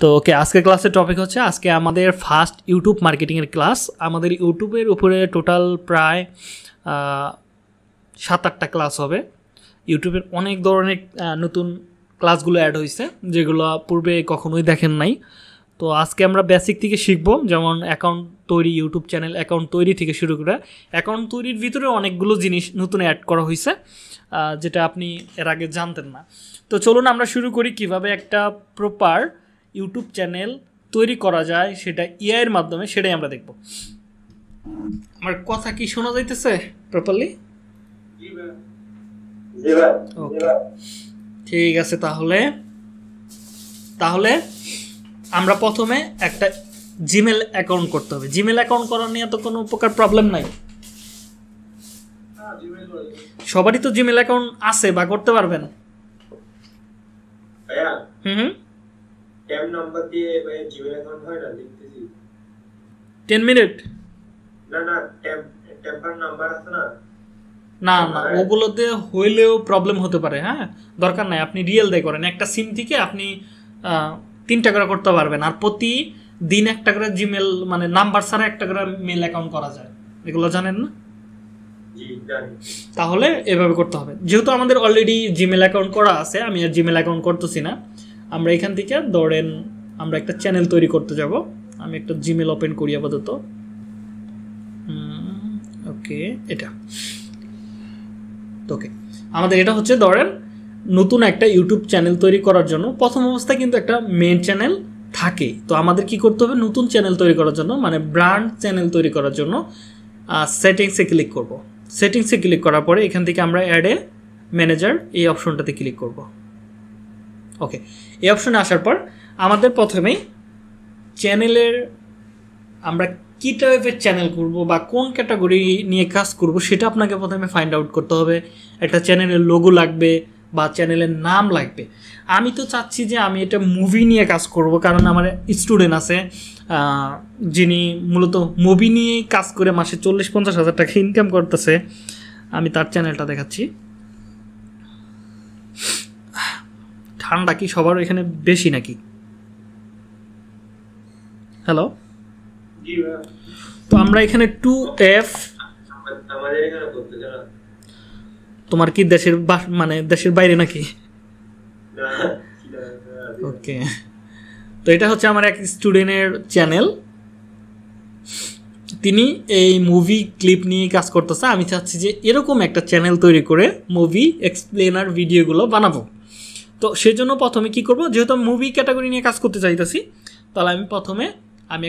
তো ওকে, আজকে ক্লাসের টপিক হচ্ছে আজকে আমাদের ফার্স্ট ইউটিউব মার্কেটিংয়ের ক্লাস। আমাদের ইউটিউবের উপরে টোটাল প্রায় 7-8টা ক্লাস হবে। ইউটিউবের অনেক ধরনের নতুন ক্লাসগুলো অ্যাড হয়েছে যেগুলো পূর্বে কখনোই দেখেন নাই। তো আজকে আমরা বেসিক থেকে শিখবো, যেমন অ্যাকাউন্ট তৈরি, ইউটিউব চ্যানেল অ্যাকাউন্ট তৈরি থেকে শুরু করে অ্যাকাউন্ট তৈরির ভিতরে অনেকগুলো জিনিস নতুন অ্যাড করা হয়েছে যেটা আপনি এর আগে জানতেন না। তো চলুন আমরা শুরু করি কিভাবে একটা প্রপার ইউটিউব চ্যানেল তৈরি করা যায় সেটা এআই এর মাধ্যমে, সেটাই আমরা দেখব। আমার কথা কি শোনা যাইতেছে প্রপারলি? ঠিক আছে, তাহলে আমরা প্রথমে একটা জিমেল অ্যাকাউন্ট করতে হবে। জিমেল অ্যাকাউন্ট করা নিয়ে তো কোনো প্রকার প্রবলেম নাই, সবারই তো জিমেল অ্যাকাউন্ট আছে বা করতে পারবেন। হুম 10 নাম্বার দিয়ে জিমেল অ্যাকাউন্ট হয় না, লিখতেছি 10 মিনিট না টেম্পার নাম্বার আছে না, না ওগুলোতে হইলেও প্রবলেম হতে পারে। হ্যাঁ, দরকার নাই, আপনি রিয়েল দিয়ে করেন। একটা সিম থেকে আপনি 3টা করে করতে পারবেন, আর প্রতি দিন একটা করে জিমেল মানে নাম্বার ছাড়া একটা করে মেল অ্যাকাউন্ট করা যায়। এগুলো জানেন না? তাহলে এভাবে করতে হবে। যেহেতু আমাদের অলরেডি জিমেল অ্যাকাউন্ট করা আছে, আমি আর জিমেল অ্যাকাউন্ট করতেছি না। আমরা এখান থেকে ধরেন আমরা একটা চ্যানেল তৈরি করতে যাব। আমি একটা জিমেল ওপেন করি আপাতত। ওকে, এটা ওকে, আমাদের এটা হচ্ছে ধরেন নতুন একটা ইউটিউব চ্যানেল তৈরি করার জন্য প্রথম অবস্থায় কিন্তু একটা মেইন চ্যানেল থাকে। তো আমাদের কি করতে হবে, নতুন চ্যানেল তৈরি করার জন্য মানে ব্র্যান্ড চ্যানেল তৈরি করার জন্য সেটিংসে ক্লিক করব। সেটিংসে ক্লিক করার পরে এখান থেকে আমরা অ্যাড এ ম্যানেজার এই অপশনটাতে ক্লিক করব। ওকে, এই অপশনে আসার পর আমাদের প্রথমেই চ্যানেলের আমরা কী টাইপের চ্যানেল করব বা কোন ক্যাটাগরি নিয়ে কাজ করব সেটা আপনাকে প্রথমে ফাইন্ড আউট করতে হবে। একটা চ্যানেলের লোগো লাগবে বা চ্যানেলের নাম লাগবে। আমি তো চাচ্ছি যে আমি এটা মুভি নিয়ে কাজ করব, কারণ আমার স্টুডেন্ট আছে যিনি মূলত মুভি নিয়েই কাজ করে মাসে 40-50 হাজার টাকা ইনকাম করতেছে। আমি তার চ্যানেলটা দেখাচ্ছি। ঠান্ডা কি সবার এখানে বেশি নাকি? হ্যালো, তো আমরা এখানে 2F আমাদের এখানে করতে জানা। তোমার কি দেশের মানে দেশের বাইরে নাকি? না, ওকে, তো এটা হচ্ছে আমার এক স্টুডেন্টের চ্যানেল। তিনি এই মুভি ক্লিপ নিয়ে কাজ করতেছে। আমি চাচ্ছি যে এরকম একটা চ্যানেল তৈরি করে মুভি এক্সপ্লেনার ভিডিওগুলো বানাবো। তো সেজন্য প্রথমে কি করব, যেহেতু আমি মুভি ক্যাটাগরি নিয়ে কাজ করতে চাইতেছি, তাহলে আমি প্রথমে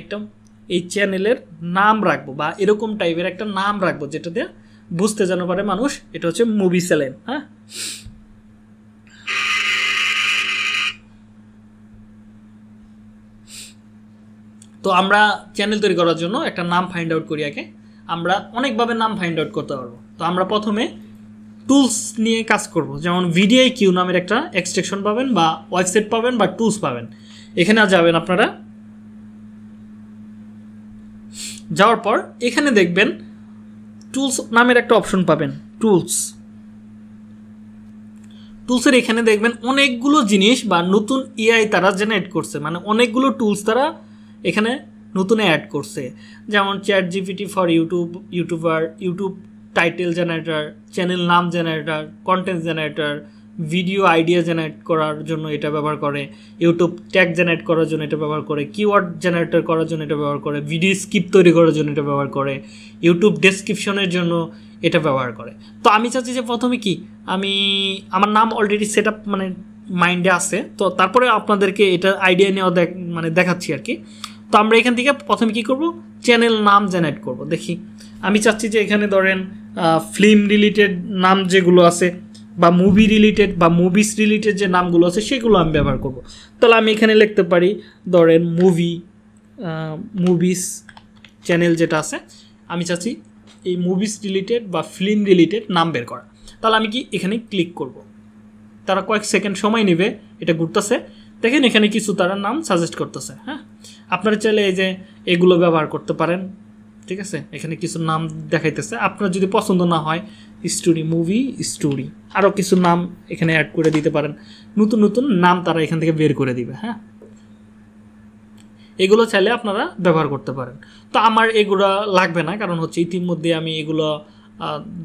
একটা এই চ্যানেলের নাম রাখবো বা এরকম টাইপের একটা নাম রাখবো যেটা দিয়ে বুঝতে জানা পারে মানুষ এটা হচ্ছে মুভি চ্যানেল। হ্যাঁ, তো আমরা চ্যানেল তৈরি করার জন্য একটা নাম ফাইন্ড আউট করি আগে। আমরা অনেকভাবে নাম ফাইন্ড আউট করতে পারবো। তো আমরা প্রথমে টুলস নিয়ে কাজ করব, যেমন ভিডিআইকিউ নামের একটা এক্সটেনশন পাবেন বা ওয়েবসাইট পাবেন বা টুলস পাবেন। এখানে যাবেন আপনারা, যাওয়ার পর এখানে দেখবেন টুলস নামের একটা অপশন পাবেন। টুলসের এখানে দেখবেন অনেকগুলো জিনিস বা নতুন এআই তারা জেনারেট করছে, মানে অনেকগুলো টুলস তারা এখানে নতুন অ্যাড করছে, যেমন ChatGPT for YouTuber, YouTube title generator, channel নাম generator, content generator, video idea generate করার জন্য এটা ব্যবহার করে, ইউটিউব ট্যাগ জেনারেট করার জন্য এটা ব্যবহার করে, কিওয়ার্ড জেনারেটর করার জন্য এটা ব্যবহার করে, ভিডিও স্ক্রিপ্ট তৈরি করার জন্য এটা ব্যবহার করে, ইউটিউব ডেসক্রিপশনের জন্য এটা ব্যবহার করে। তো আমি চাচ্ছি যে প্রথমে কি আমার নাম অলরেডি সেট আপ মানে মাইন্ডে আছে, তো তারপরে আপনাদেরকে এটা আইডিয়া নেওয়া দেখাচ্ছি আর কি। তো আমরা এখান থেকে প্রথমে কি করব, চ্যানেল নাম জেনারেট করব। দেখি, আমি চাচ্ছি যে এখানে ধরেন ফিল্ম রিলেটেড নাম যেগুলো আছে বা মুভি রিলেটেড বা মুভিস রিলেটেড যে নামগুলো আছে সেগুলো আমি ব্যবহার করব। তাহলে আমি এখানে লিখতে পারি ধরেন মুভিস চ্যানেল যেটা আছে, আমি চাচ্ছি এই মুভিস রিলেটেড বা ফিল্ম রিলেটেড নাম বের করা। তাহলে আমি কি এখানে ক্লিক করব, তারা কয়েক সেকেন্ড সময় নেবে, এটা ঘুরতেছে। দেখেন এখানে কিছু তারা নাম সাজেস্ট করতেছে। হ্যাঁ, আপনারা চাইলে এই যে এগুলো ব্যবহার করতে পারেন। ঠিক আছে, এখানে কিছু নাম দেখাইতেছে, আপনার যদি পছন্দ না হয় মুভি স্টোরি আরও কিছু নাম এখানে অ্যাড করে দিতে পারেন। নতুন নতুন নাম তারা এখান থেকে বের করে দিবে। হ্যাঁ, এগুলো চাইলে আপনারা ব্যবহার করতে পারেন। তো আমার এগুলো লাগবে না, কারণ হচ্ছে ইতিমধ্যে আমি এগুলো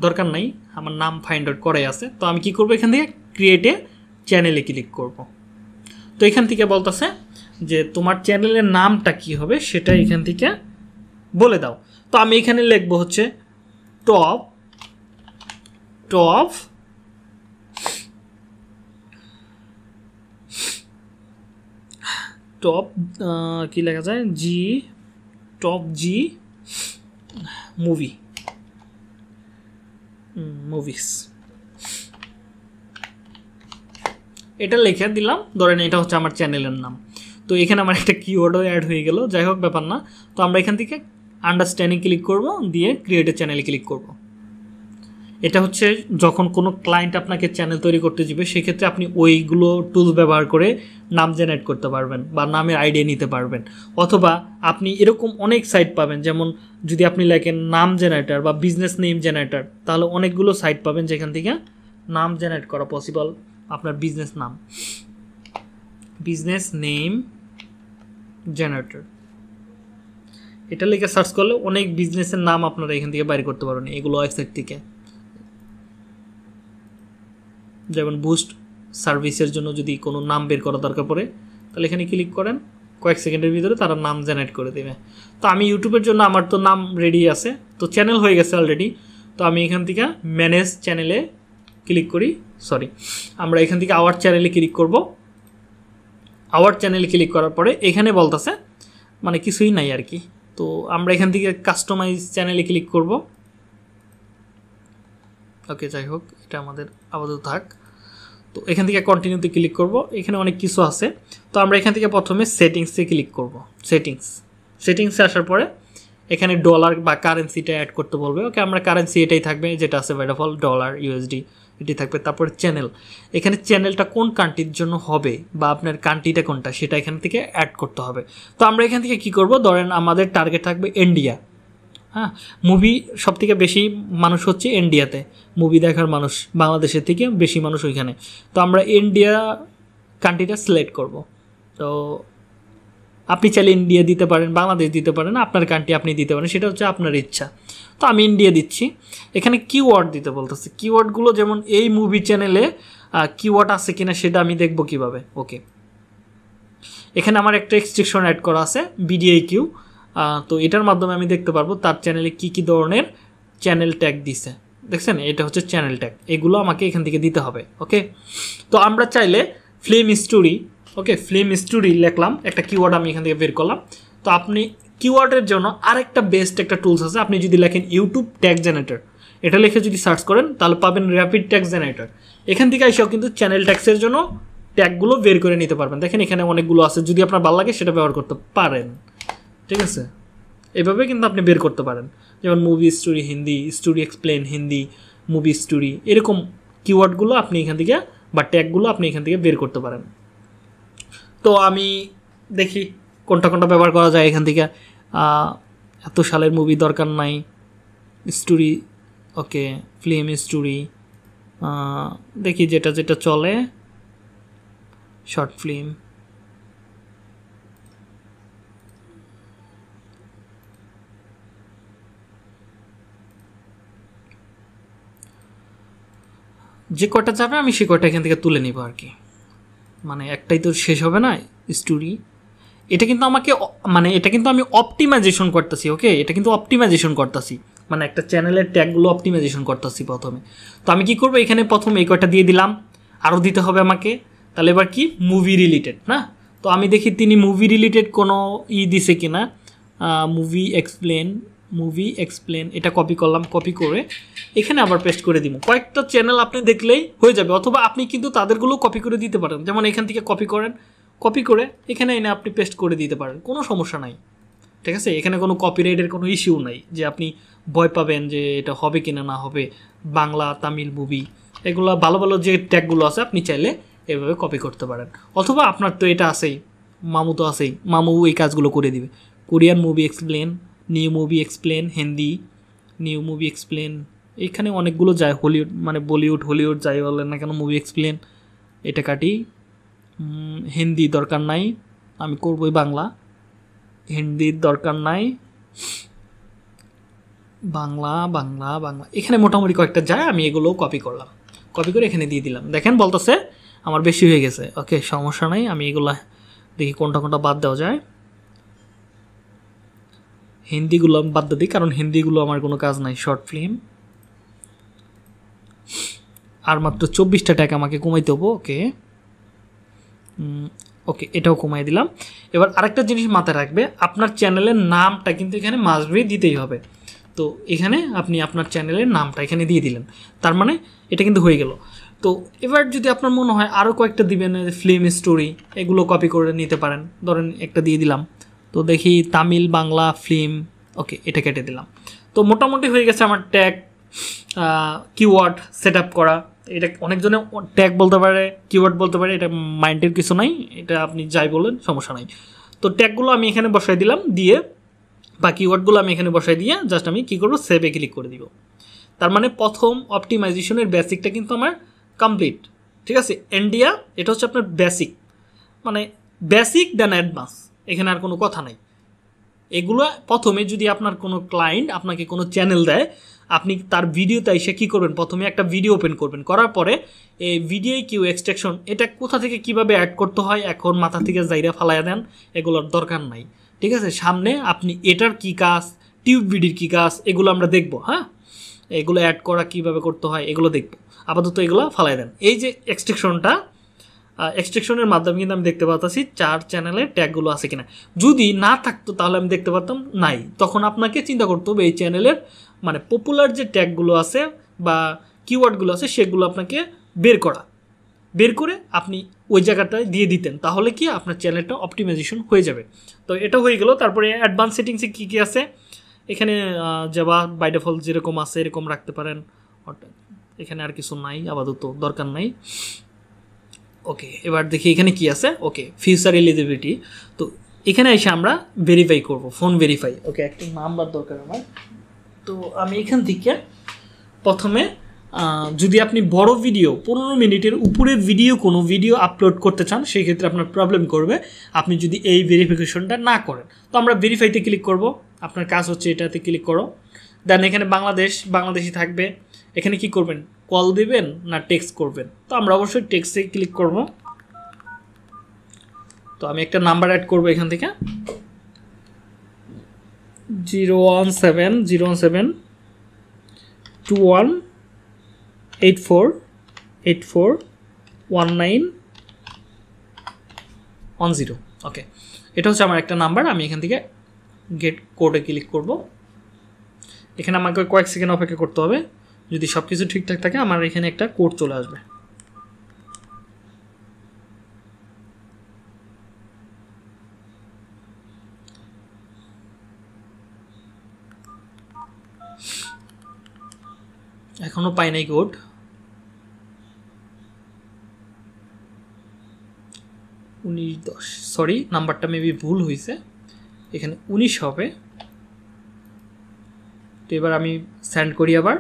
দরকার নাই, আমার নাম ফাইন্ড আউট করাই আছে। তো আমি কি করব, এখান থেকে ক্রিয়েটে চ্যানেলে ক্লিক করব। তো এখান থেকে বলতেছে যে তোমার চ্যানেলের নামটা কি হবে সেটা এখান থেকে বলে দাও। তো আমি এখানে লিখবো হচ্ছে টপ টপ টপ কি লেখা যায়, জি টপ জি মুভিস, এটা লিখে দিলাম। ধরেন এটা হচ্ছে আমার চ্যানেলের নাম। তো এখানে আমার একটা কিওয়ার্ডও অ্যাড হয়ে গেল, যাই হোক ব্যাপার না। তো আমরা এখান থেকে আন্ডারস্ট্যান্ডিং ক্লিক করব, দিয়ে ক্রিয়েটের চ্যানেলে ক্লিক করব। এটা হচ্ছে যখন কোনো ক্লায়েন্ট আপনাকে চ্যানেল তৈরি করতে যাবে, সেক্ষেত্রে আপনি ওইগুলো টুলস ব্যবহার করে নাম জেনারেট করতে পারবেন বা নামের আইডিয়া নিতে পারবেন। অথবা আপনি এরকম অনেক সাইট পাবেন, যেমন যদি আপনি লেখেন নাম জেনারেটর বা বিজনেস নেম জেনারেটর, তাহলে অনেকগুলো সাইট পাবেন যেখান থেকে নাম জেনারেট করা পসিবল। আপনার বিজনেস নাম, বিজনেস নেম জেনারেটর, এটা লিখে সার্চ করলে অনেক বিজনেসের নাম আপনারা এখান থেকে বাইর করতে পারবেন এগুলো ওয়েবসাইট থেকে। যেমন বুস্ট সার্ভিসের জন্য যদি কোনো নাম বের করা দরকার পড়ে, তাহলে এখানে ক্লিক করেন, কয়েক সেকেন্ডের ভিতরে তারা নাম জেনারেট করে দেবে। তো আমি ইউটিউবের জন্য আমার তো নাম রেডি আছে, তো চ্যানেল হয়ে গেছে অলরেডি। তো আমি এখান থেকে ম্যানেজ চ্যানেলে ক্লিক করি, আমরা এখান থেকে আওয়ার চ্যানেলে ক্লিক করব। আওয়ার চ্যানেলে ক্লিক করার পরে এখানে বলতেছে মানে কিছুই নাই আর কি। তো আমরা এখান থেকে কাস্টমাইজ চ্যানেলে ক্লিক করব। ওকে, যাই হোক এটা আমাদের আপাতত থাক। তো এখান থেকে কন্টিনিউতে ক্লিক করব, এখানে অনেক কিছু আছে। তো আমরা এখান থেকে প্রথমে সেটিংসে ক্লিক করব। সেটিংসে আসার পরে এখানে ডলার বা কারেন্সিটা অ্যাড করতে বলবে। ওকে, আমরা কারেন্সি এটাই থাকবে যেটা আছে বাই ডিফল্ট, ডলার ইউএসডি এটি থাকবে। তারপরে চ্যানেল, এখানে চ্যানেলটা কোন কান্ট্রির জন্য হবে বা আপনার কান্ট্রিটা কোনটা সেটা এখান থেকে অ্যাড করতে হবে। তো আমরা এখান থেকে কি করব, ধরেন আমাদের টার্গেট থাকবে ইন্ডিয়া। হ্যাঁ, মুভি সব থেকে বেশি মানুষ হচ্ছে ইন্ডিয়াতে, মুভি দেখার মানুষ বাংলাদেশের থেকে বেশি মানুষ ওইখানে। তো আমরা ইন্ডিয়া কান্ট্রিটা সিলেক্ট করব। তো আপনি চাইলে ইন্ডিয়া দিতে পারেন, বাংলাদেশ দিতে পারেন, আপনার কান্ট্রি আপনি দিতে পারেন, সেটা হচ্ছে আপনার ইচ্ছা। তো আমি ইন্ডিয়া দিচ্ছি। এখানে কিওয়ার্ড দিতে বলতেছে, কিওয়ার্ডগুলো যেমন এই মুভি চ্যানেলে কিওয়ার্ড আছে কিনা সেটা আমি দেখব কিভাবে। ওকে, এখানে আমার একটা এক্সট্রিকশন অ্যাড করা আছে বিডিআইকিউ। তো এটার মাধ্যমে আমি দেখতে পারবো তার চ্যানেলে কী কী ধরনের চ্যানেল ট্যাগ দিছে। দেখছেন, এটা হচ্ছে চ্যানেল ট্যাগ, এগুলো আমাকে এখান থেকে দিতে হবে। ওকে, তো আমরা চাইলে ফিল্ম স্টোরি, ওকে ফিল্ম স্টোরি লিখলাম, একটা কিওয়ার্ড আমি এখান থেকে বের করলাম। তো আপনি কিওয়ার্ডের জন্য আরেকটা বেস্ট একটা টুলস আছে, আপনি যদি লেখেন ইউটিউব ট্যাগ জেনারেটর, এটা লিখে যদি সার্চ করেন তাহলে পাবেন র্যাপিড ট্যাগ জেনারেটর। এখান থেকে এসেও কিন্তু চ্যানেল ট্যাগসের জন্য ট্যাগগুলো বের করে নিতে পারবেন। দেখেন এখানে অনেকগুলো আছে, যদি আপনার ভালো লাগে সেটা ব্যবহার করতে পারেন। ঠিক আছে, এভাবে কিন্তু আপনি বের করতে পারেন। যেমন movie story Hindi, story explain Hindi, movie story, এরকম কিওয়ার্ডগুলো আপনি এখান থেকে বা ট্যাগগুলো আপনি এখান থেকে বের করতে পারেন। তো আমি দেখি কোনটা কোনটা ব্যবহার করা যায় এখান থেকে। এত সালের মুভি দরকার নাই, স্টোরি, ওকে ফিল্ম স্টোরি, দেখি যেটা যেটা চলে, শর্ট ফিল্ম, যে কটা যাবে আমি সে কটা এখান থেকে তুলে নিব আর কি। মানে একটাই তো শেষ হবে না স্টোরি। এটা কিন্তু আমাকে মানে এটা কিন্তু আমি অপটিমাইজেশন করতেছি। ওকে, এটা কিন্তু অপটিমাইজেশন করতেছি, মানে একটা চ্যানেলের ট্যাগগুলো অপটিমাইজেশন করতেছি প্রথমে। তো আমি কি করব, এখানে প্রথমে এই কটা দিয়ে দিলাম, আরও দিতে হবে আমাকে। তাহলে এবার কি মুভি রিলেটেড না, তো আমি দেখি তিনি মুভি রিলেটেড কোনো দিছে কিনা। মুভি এক্সপ্লেন এটা কপি করলাম, কপি করে এখানে আবার পেস্ট করে দিব। কয়েকটা চ্যানেল আপনি দেখলেই হয়ে যাবে, অথবা আপনি কিন্তু তাদেরগুলো কপি করে দিতে পারেন। যেমন এখান থেকে কপি করেন, কপি করে এখানে এনে আপনি পেস্ট করে দিতে পারেন, কোনো সমস্যা নাই। ঠিক আছে, এখানে কোনো কপিরাইটের কোনো ইস্যু নাই যে আপনি ভয় পাবেন যে এটা হবে কিনা না হবে। বাংলা, তামিল মুভি, এগুলো ভালো ভালো যে ট্যাগগুলো আছে আপনি চাইলে এভাবে কপি করতে পারেন। অথবা আপনার তো এটা আছেই, মামু তো আছেই, মামু এই কাজগুলো করে দিবে। Korean movie explain, new movie explain Hindi, new movie explain, এখানে অনেকগুলো যায়, হলিউড মানে বলিউড হলিউড যাই বলেন না কেন, মুভি এক্সপ্লেন এটা কাটি। হিন্দি দরকার নাই, আমি করবই বাংলা। হিন্দির দরকার নাই, বাংলা বাংলা বাংলা, এখানে মোটামুটি কয়েকটা যায়, আমি এগুলো কপি করলাম, কপি করে এখানে দিয়ে দিলাম। দেখেন বলতেছে আমার বেশি হয়ে গেছে। ওকে, সমস্যা নাই, আমি এগুলা দেখি কোনটা কোনটা বাদ দেওয়া যায়। হিন্দিগুলো বাদ দিই, কারণ হিন্দিগুলো আমার কোনো কাজ নাই। শর্ট ফিল্ম আর মাত্র 24টা ট্যাগ আমাকে কমাইতে হবো। ওকে ওকে, এটাও কমাই দিলাম। এবার আরেকটা জিনিস মাথায় রাখবে, আপনার চ্যানেলের নামটা কিন্তু এখানে মাস্ট বি দিতেই হবে। তো এখানে আপনি আপনার চ্যানেলের নামটা এখানে দিয়ে দিলেন, তার মানে এটা কিন্তু হয়ে গেল। তো এবার যদি আপনার মনে হয় আরও কয়েকটা দিবেন, ফিল্ম স্টোরি, এগুলো কপি করে নিতে পারেন। ধরেন একটা দিয়ে দিলাম, তো দেখি তামিল বাংলা ফিল্ম। ওকে, এটা কেটে দিলাম। তো মোটামুটি হয়ে গেছে আমার ট্যাগ কিওয়ার্ড সেট আপ করা। এটা অনেকজনে ট্যাগ বলতে পারে, কিওয়ার্ড বলতে পারে, এটা মাইন্ডের কিছু নাই, এটা আপনি যাই বলেন সমস্যা নাই। তো ট্যাগগুলো আমি এখানে বসাই দিলাম, দিয়ে বা কিওয়ার্ডগুলো আমি এখানে বসাই দিয়ে জাস্ট আমি কী করবো, সেভে ক্লিক করে দিব। তার মানে প্রথম অপটিমাইজেশনের বেসিকটা কিন্তু আমার কমপ্লিট। ঠিক আছে, ইন্ডিয়া এটা হচ্ছে আপনার বেসিক, মানে বেসিক দেন অ্যাডভান্স, এখানে আর কোনো কথা নাই। এগুলো প্রথমে যদি আপনার কোনো ক্লায়েন্ট আপনাকে কোনো চ্যানেল দেয়, আপনি তার ভিডিওতে এসে কী করবেন, প্রথমে একটা ভিডিও ওপেন করবেন, করার পরে এই ভিডিও কিউ এক্সট্রাকশন এটা কোথা থেকে কিভাবে অ্যাড করতে হয় এখন মাথা থেকে জাইরা ফালাইয়া দেন, এগুলোর দরকার নাই। ঠিক আছে, সামনে আপনি এটার কী কাজ, টিউব ভিডিওর কী কাজ, এগুলো আমরা দেখবো। হ্যাঁ, এগুলো অ্যাড করা কীভাবে করতে হয় এগুলো দেখবো, আপাতত এগুলো ফালাই দেন। এই যে এক্সট্রাকশনের মাধ্যমে কিন্তু আমি দেখতে পাচ্ছি 4 চ্যানেলের ট্যাগগুলো আছে কিনা। যদি না থাকতো তাহলে আমি দেখতে পারতাম নাই, তখন আপনাকে চিন্তা করতে হবে এই চ্যানেলের মানে পপুলার যে ট্যাগগুলো আছে বা কিওয়ার্ডগুলো আছে সেগুলো আপনাকে বের করে আপনি ওই জায়গাটায় দিয়ে দিতেন, তাহলে কি আপনার চ্যানেলটা অপটিমাইজেশন হয়ে যাবে। তো এটা হয়ে গেল। তারপরে অ্যাডভান্স সেটিংসে কী কী আছে, এখানে জাভা বাই ডিফল্ট যেরকম আছে এরকম রাখতে পারেন, এখানে আর কিছু নাই, আপাতত দরকার নাই। ওকে, এবার দেখি এখানে কি আছে। ওকে, ফিউচার এলিজিবিলিটি, তো এখানে এসে আমরা ভেরিফাই করব, ফোন ভেরিফাই। ওকে, একটা নাম্বার দরকার আমার। তো আমি এখান থেকে প্রথমে যদি আপনি বড় ভিডিও 15 মিনিটের উপরে কোনো ভিডিও আপলোড করতে চান, সেই ক্ষেত্রে আপনার প্রবলেম করবে আপনি যদি এই ভেরিফিকেশনটা না করেন। তো আমরা ভেরিফাইতে ক্লিক করব, আপনার কাজ হচ্ছে এটাতে ক্লিক করো। দেন এখানে বাংলাদেশি থাকবে, এখানে কি করবেন, কল দিবেন না টেক্সট করবেন। তো আমরা অবশ্যই টেক্সটে ক্লিক করব। তো আমি একটা নাম্বার অ্যাড করব এখান থেকে, 017-017-2184-84-1910। ওকে, এটা হচ্ছে আমার একটা নাম্বার। আমি এখান থেকে গেট কোডে ক্লিক করব। এখানে আমাকে কয়েক সেকেন্ড অপেক্ষা করতে হবে। যদি সব কিছু ঠিকঠাক থাকে আমার এখানে একটা কোড চলে আসবে। এখনো পাই নাই কোড। 1910, সরি নাম্বারটা মেবি ভুল হয়েছে, এখানে 19 হবে। তো এবার আমি সেন্ড করি আবার।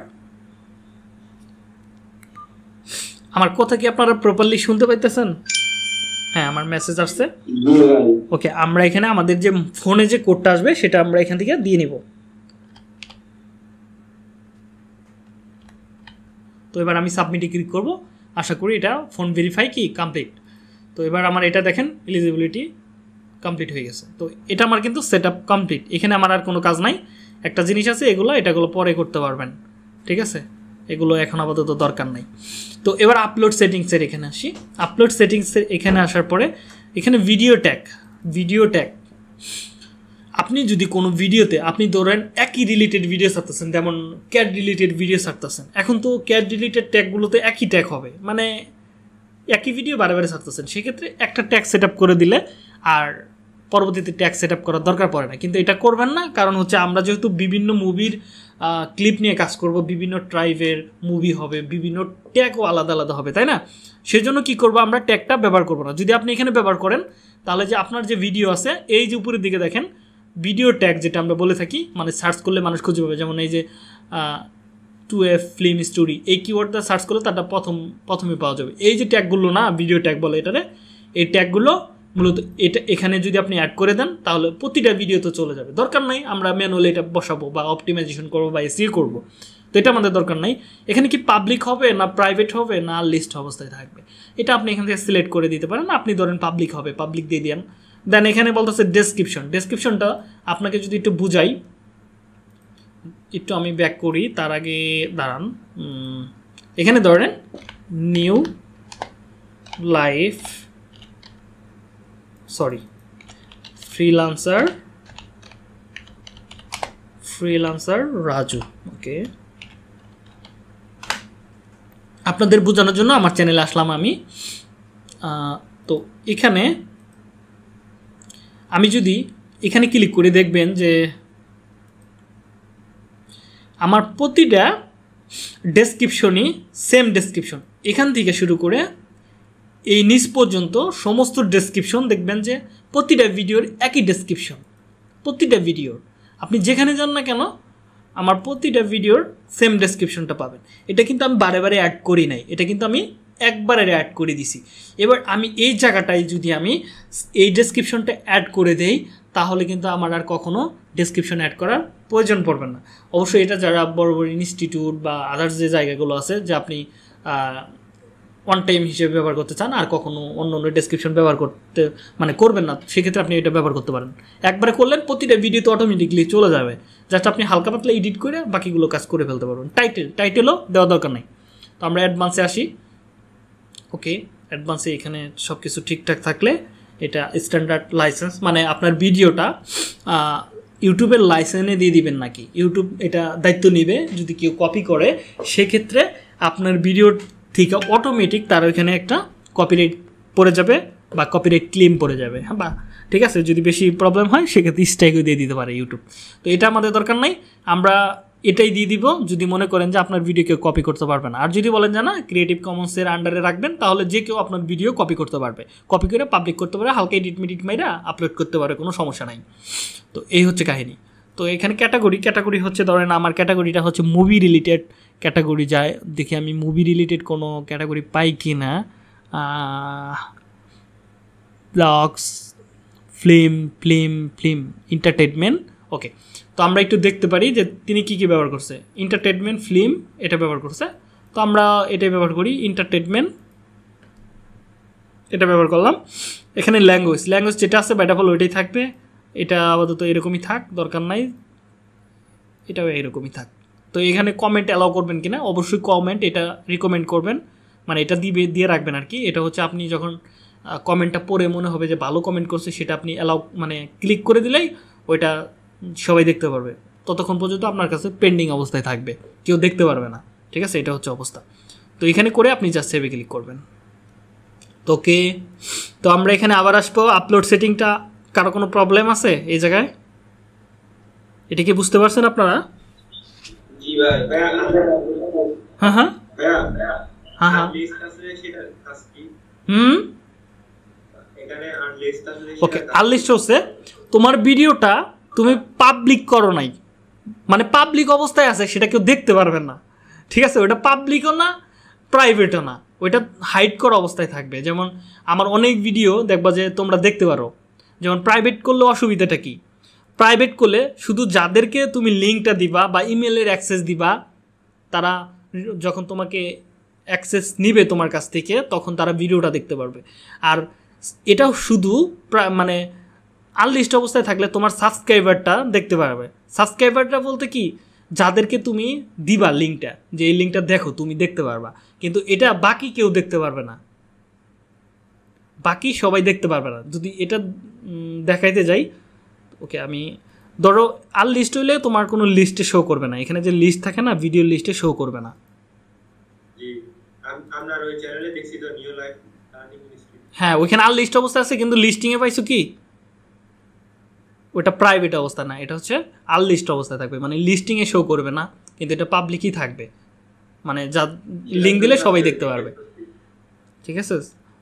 আমার কথা কি আপনারা প্রপারলি শুনতে পাইতেছেন? হ্যাঁ, আমার মেসেজ আসছে। ওকে, আমরা এখানে আমাদের যে ফোনে যে কোডটা আসবে সেটা আমরা এখান থেকে দিয়ে নিব। তো এবার আমি সাবমিটে ক্লিক করব। আশা করি এটা ফোন ভেরিফাই কি কমপ্লিট। তো এবার আমার এটা দেখেন এলিজিবিলিটি কমপ্লিট হয়ে গেছে। তো এটা আমার কিন্তু সেট আপ কমপ্লিট। এখানে আমার আর কোনো কাজ নাই। একটা জিনিস আছে, এটাগুলো পরে করতে পারবেন। ঠিক আছে, এগুলো এখন আপাতত দরকার নাই। তো এবার আপলোড সেটিংসের এখানে আসি। আপলোড সেটিংসের এখানে আসার পরে এখানে ভিডিও ট্যাগ, আপনি যদি কোনো ভিডিওতে আপনি ধরেন একই রিলেটেড ভিডিও ছাড়তেছেন, যেমন ক্যাট রিলেটেড ভিডিও ছাড়তেছেন, এখন তো ক্যাট রিলেটেড ট্যাগগুলোতে একই ট্যাগ হবে, মানে একই ভিডিও বারে ছাড়তেছেন, সেক্ষেত্রে একটা ট্যাগ সেট আপ করে দিলে আর পরবর্তীতে ট্যাগ সেট আপ করার দরকার পড়ে না। কিন্তু এটা করবেন না, কারণ হচ্ছে আমরা যেহেতু বিভিন্ন মুভির ক্লিপ নিয়ে কাজ করব, বিভিন্ন ট্রাইবের মুভি হবে, বিভিন্ন ট্যাগও আলাদা আলাদা হবে, তাই না? সেজন্য কি করব, আমরা ট্যাগটা ব্যবহার করব না। যদি আপনি এখানে ব্যবহার করেন তাহলে যে আপনার যে ভিডিও আছে, এই যে উপরের দিকে দেখেন ভিডিও ট্যাগ যেটা আমরা বলে থাকি, মানে সার্চ করলে মানুষ খুঁজে পাবে, যেমন এই যে 2F ফিল্ম স্টোরি, এই কিওয়ার্ডটা সার্চ করলে তারটা প্রথমে পাওয়া যাবে। এই যে ট্যাগগুলো না, ভিডিও ট্যাগ বলে এটারে, এই ট্যাগগুলো মূলত এটা এখানে যদি আপনি অ্যাড করে দেন তাহলে প্রতিটা ভিডিও তো চলে যাবে, দরকার নাই আমরা ম্যানুয়ালি এটা বসাবো বা অপটিমাইজেশন করবো বা এসিও করবো, তো এটা আমাদের দরকার নাই। এখানে কি পাবলিক হবে না প্রাইভেট হবে না লিস্ট অবস্থায় থাকবে, এটা আপনি এখান থেকে সিলেক্ট করে দিতে পারেন। আপনি ধরেন পাবলিক হবে, পাবলিক দিয়ে দেন। দেন এখানে বলতেছে ডেসক্রিপশনটা আপনাকে যদি একটু বুঝাই, একটু আমি ব্যাক করি তার আগে দাঁড়ান। এখানে ধরেন নিউ লাইফ ফ্রিল্যান্সার রাজু, ওকে। আপনাদের বোঝানোর জন্য আমার চ্যানেলে আসলাম আমি। তো এখানে আমি যদি এখানে ক্লিক করে দেখবেন যে আমার প্রতিটা ডেসক্রিপশনই সেম ডেসক্রিপশন, এখান থেকে শুরু করে এই নিচ পর্যন্ত সমস্ত ডেসক্রিপশন দেখবেন যে প্রতিটা ভিডিওর একই ডেসক্রিপশন, প্রতিটা ভিডিওর আপনি যেখানে যান না কেন আমার প্রতিটা ভিডিওর সেম ডেসক্রিপশনটা পাবেন। এটা কিন্তু আমি বারে বারে অ্যাড করি নাই, এটা কিন্তু আমি একবারে অ্যাড করে দিছি। এবার আমি এই জায়গাটায় যদি আমি এই ডেসক্রিপশনটা অ্যাড করে দেই তাহলে কিন্তু আমার আর কখনো ডেসক্রিপশন অ্যাড করার প্রয়োজন পড়বে না। অবশ্যই এটা যারা বড় বড় ইনস্টিটিউট বা আদার্স যে জায়গাগুলো আছে যে আপনি ওয়ান টাইম হিসেবে ব্যবহার করতে চান আর কখনো অন্য অন্য ডেসক্রিপশন ব্যবহার করতে করবেন না, সেক্ষেত্রে আপনি এটা ব্যবহার করতে পারেন। একবারে করলেন প্রতিটা ভিডিওতে অটোমেটিকলি চলে যাবে, জাস্ট আপনি হালকা পাতলা এডিট করে বাকিগুলো কাজ করে ফেলতে পারবেন। টাইটেলও দেওয়া দরকার নেই। তো আমরা অ্যাডভান্সে আসি, ওকে। অ্যাডভান্সে এখানে সব কিছু ঠিকঠাক থাকলে এটা স্ট্যান্ডার্ড লাইসেন্স, মানে আপনার ভিডিওটা ইউটিউবের লাইসেন্সে দিয়ে দিবেন নাকি, ইউটিউব এটা দায়িত্ব নেবে যদি কেউ কপি করে, সেক্ষেত্রে আপনার ভিডিওর থেকে অটোমেটিক তার ওইখানে একটা কপিরাইট পড়ে যাবে বা কপিরাইট ক্লেম পড়ে যাবে, হ্যাঁ বা ঠিক আছে। যদি বেশি প্রবলেম হয় সেক্ষেত্রে স্ট্রাইকও দিয়ে দিতে পারে ইউটিউব। তো এটা আমাদের দরকার নাই, আমরা এটাই দিয়ে দিব যদি মনে করেন যে আপনার ভিডিও কেউ কপি করতে পারবে না। আর যদি বলেন যে না ক্রিয়েটিভ কমন্সের আন্ডারে রাখবেন তাহলে যে কেউ আপনার ভিডিও কপি করতে পারবে, কপি করে পাবলিক করতে পারে, হালকা এডিট মাইরা আপলোড করতে পারে, কোনো সমস্যা নাই। তো এই হচ্ছে কাহিনী। তো এখানে ক্যাটাগরি হচ্ছে ধরেন আমার ক্যাটাগরিটা হচ্ছে মুভি রিলেটেড ক্যাটাগরি, যায় দেখি আমি মুভি রিলেটেড কোনো ক্যাটাগরি পাই কি না। ব্লগস, ফিল্ম এন্টারটেনমেন্ট, ওকে। তো আমরা একটু দেখতে পারি যে তিনি কী কী ব্যবহার করছে। এন্টারটেনমেন্ট, ফিল্ম এটা ব্যবহার করছে, তো আমরা এটাই ব্যবহার করি। এন্টারটেনমেন্ট এটা ব্যবহার করলাম। এখানে ল্যাঙ্গুয়েজ যেটা আছে বাই ডিফল্ট ওইটাই থাকবে, এটা আপাতত এরকমই থাক, দরকার নাই, এটাও এরকমই থাক। তো এখানে কমেন্ট অ্যালাউ করবেন কিনা, অবশ্যই কমেন্ট এটা রিকমেন্ড করবেন, মানে এটা দিয়ে রাখবেন আর কি। এটা হচ্ছে আপনি যখন কমেন্টটা পড়ে মনে হবে যে ভালো কমেন্ট করছে সেটা আপনি অ্যালাউ মানে ক্লিক করে দিলেই ওইটা সবাই দেখতে পারবে, ততক্ষণ পর্যন্ত আপনার কাছে পেন্ডিং অবস্থায় থাকবে, কেউ দেখতে পারবে না, ঠিক আছে। এটা হচ্ছে অবস্থা। তো এখানে করে আপনি জাস্ট সেভে ক্লিক করবেন। তোকে তো আমরা এখানে আবার আসবো। আপলোড সেটিংটা কারো কোনো প্রবলেম আছে এই জায়গায়, এটা কি বুঝতে পারছেন আপনারা? জি ভাই। হ্যাঁ ওকে। আনলিস্ট হচ্ছে তোমার ভিডিওটা তুমি পাবলিক করো নাই, মানে পাবলিক অবস্থায় আছে, সেটা কেউ দেখতে পারবেন না, ঠিক আছে। ওটা পাবলিকও না প্রাইভেটও না, ওইটা হাইড করা অবস্থায় থাকবে। যেমন আমার অনেক ভিডিও দেখবা যে তোমরা দেখতে পারো, যেমন প্রাইভেট করলে অসুবিধাটা কি, প্রাইভেট করলে শুধু যাদেরকে তুমি লিঙ্কটা দিবা বা ইমেলের অ্যাক্সেস দিবা, তারা যখন তোমাকে অ্যাক্সেস নিবে তোমার কাছ থেকে তখন তারা ভিডিওটা দেখতে পারবে। আর এটাও শুধু মানে আনলিস্ট অবস্থায় থাকলে তোমার সাবস্ক্রাইবারটা দেখতে পারবে। সাবস্ক্রাইবারটা বলতে কি, যাদেরকে তুমি দিবা লিঙ্কটা, যে এই লিঙ্কটা দেখো তুমি দেখতে পারবা, কিন্তু এটা বাকি কেউ দেখতে পারবে না, বাকি সবাই দেখতে পারবে না। যদি এটা দেখাইতে যাই, ওকে আমি ধরো আনলিস্ট হইলে তোমার কোনো লিস্টে শো করবে না, এখানে যে লিস্ট থাকে না ভিডিও লিস্টে শো করবে না। হ্যাঁ ওইখানে আনলিস্ট অবস্থা আছে, কিন্তু লিস্টিংয়ে পাইছো কি ওটা প্রাইভেট অবস্থা না, এটা হচ্ছে আনলিস্ট অবস্থায় থাকবে, মানে লিস্টিংয়ে শো করবে না, কিন্তু এটা পাবলিকই থাকবে, মানে যা লিঙ্ক দিলে সবাই দেখতে পারবে, ঠিক আছে।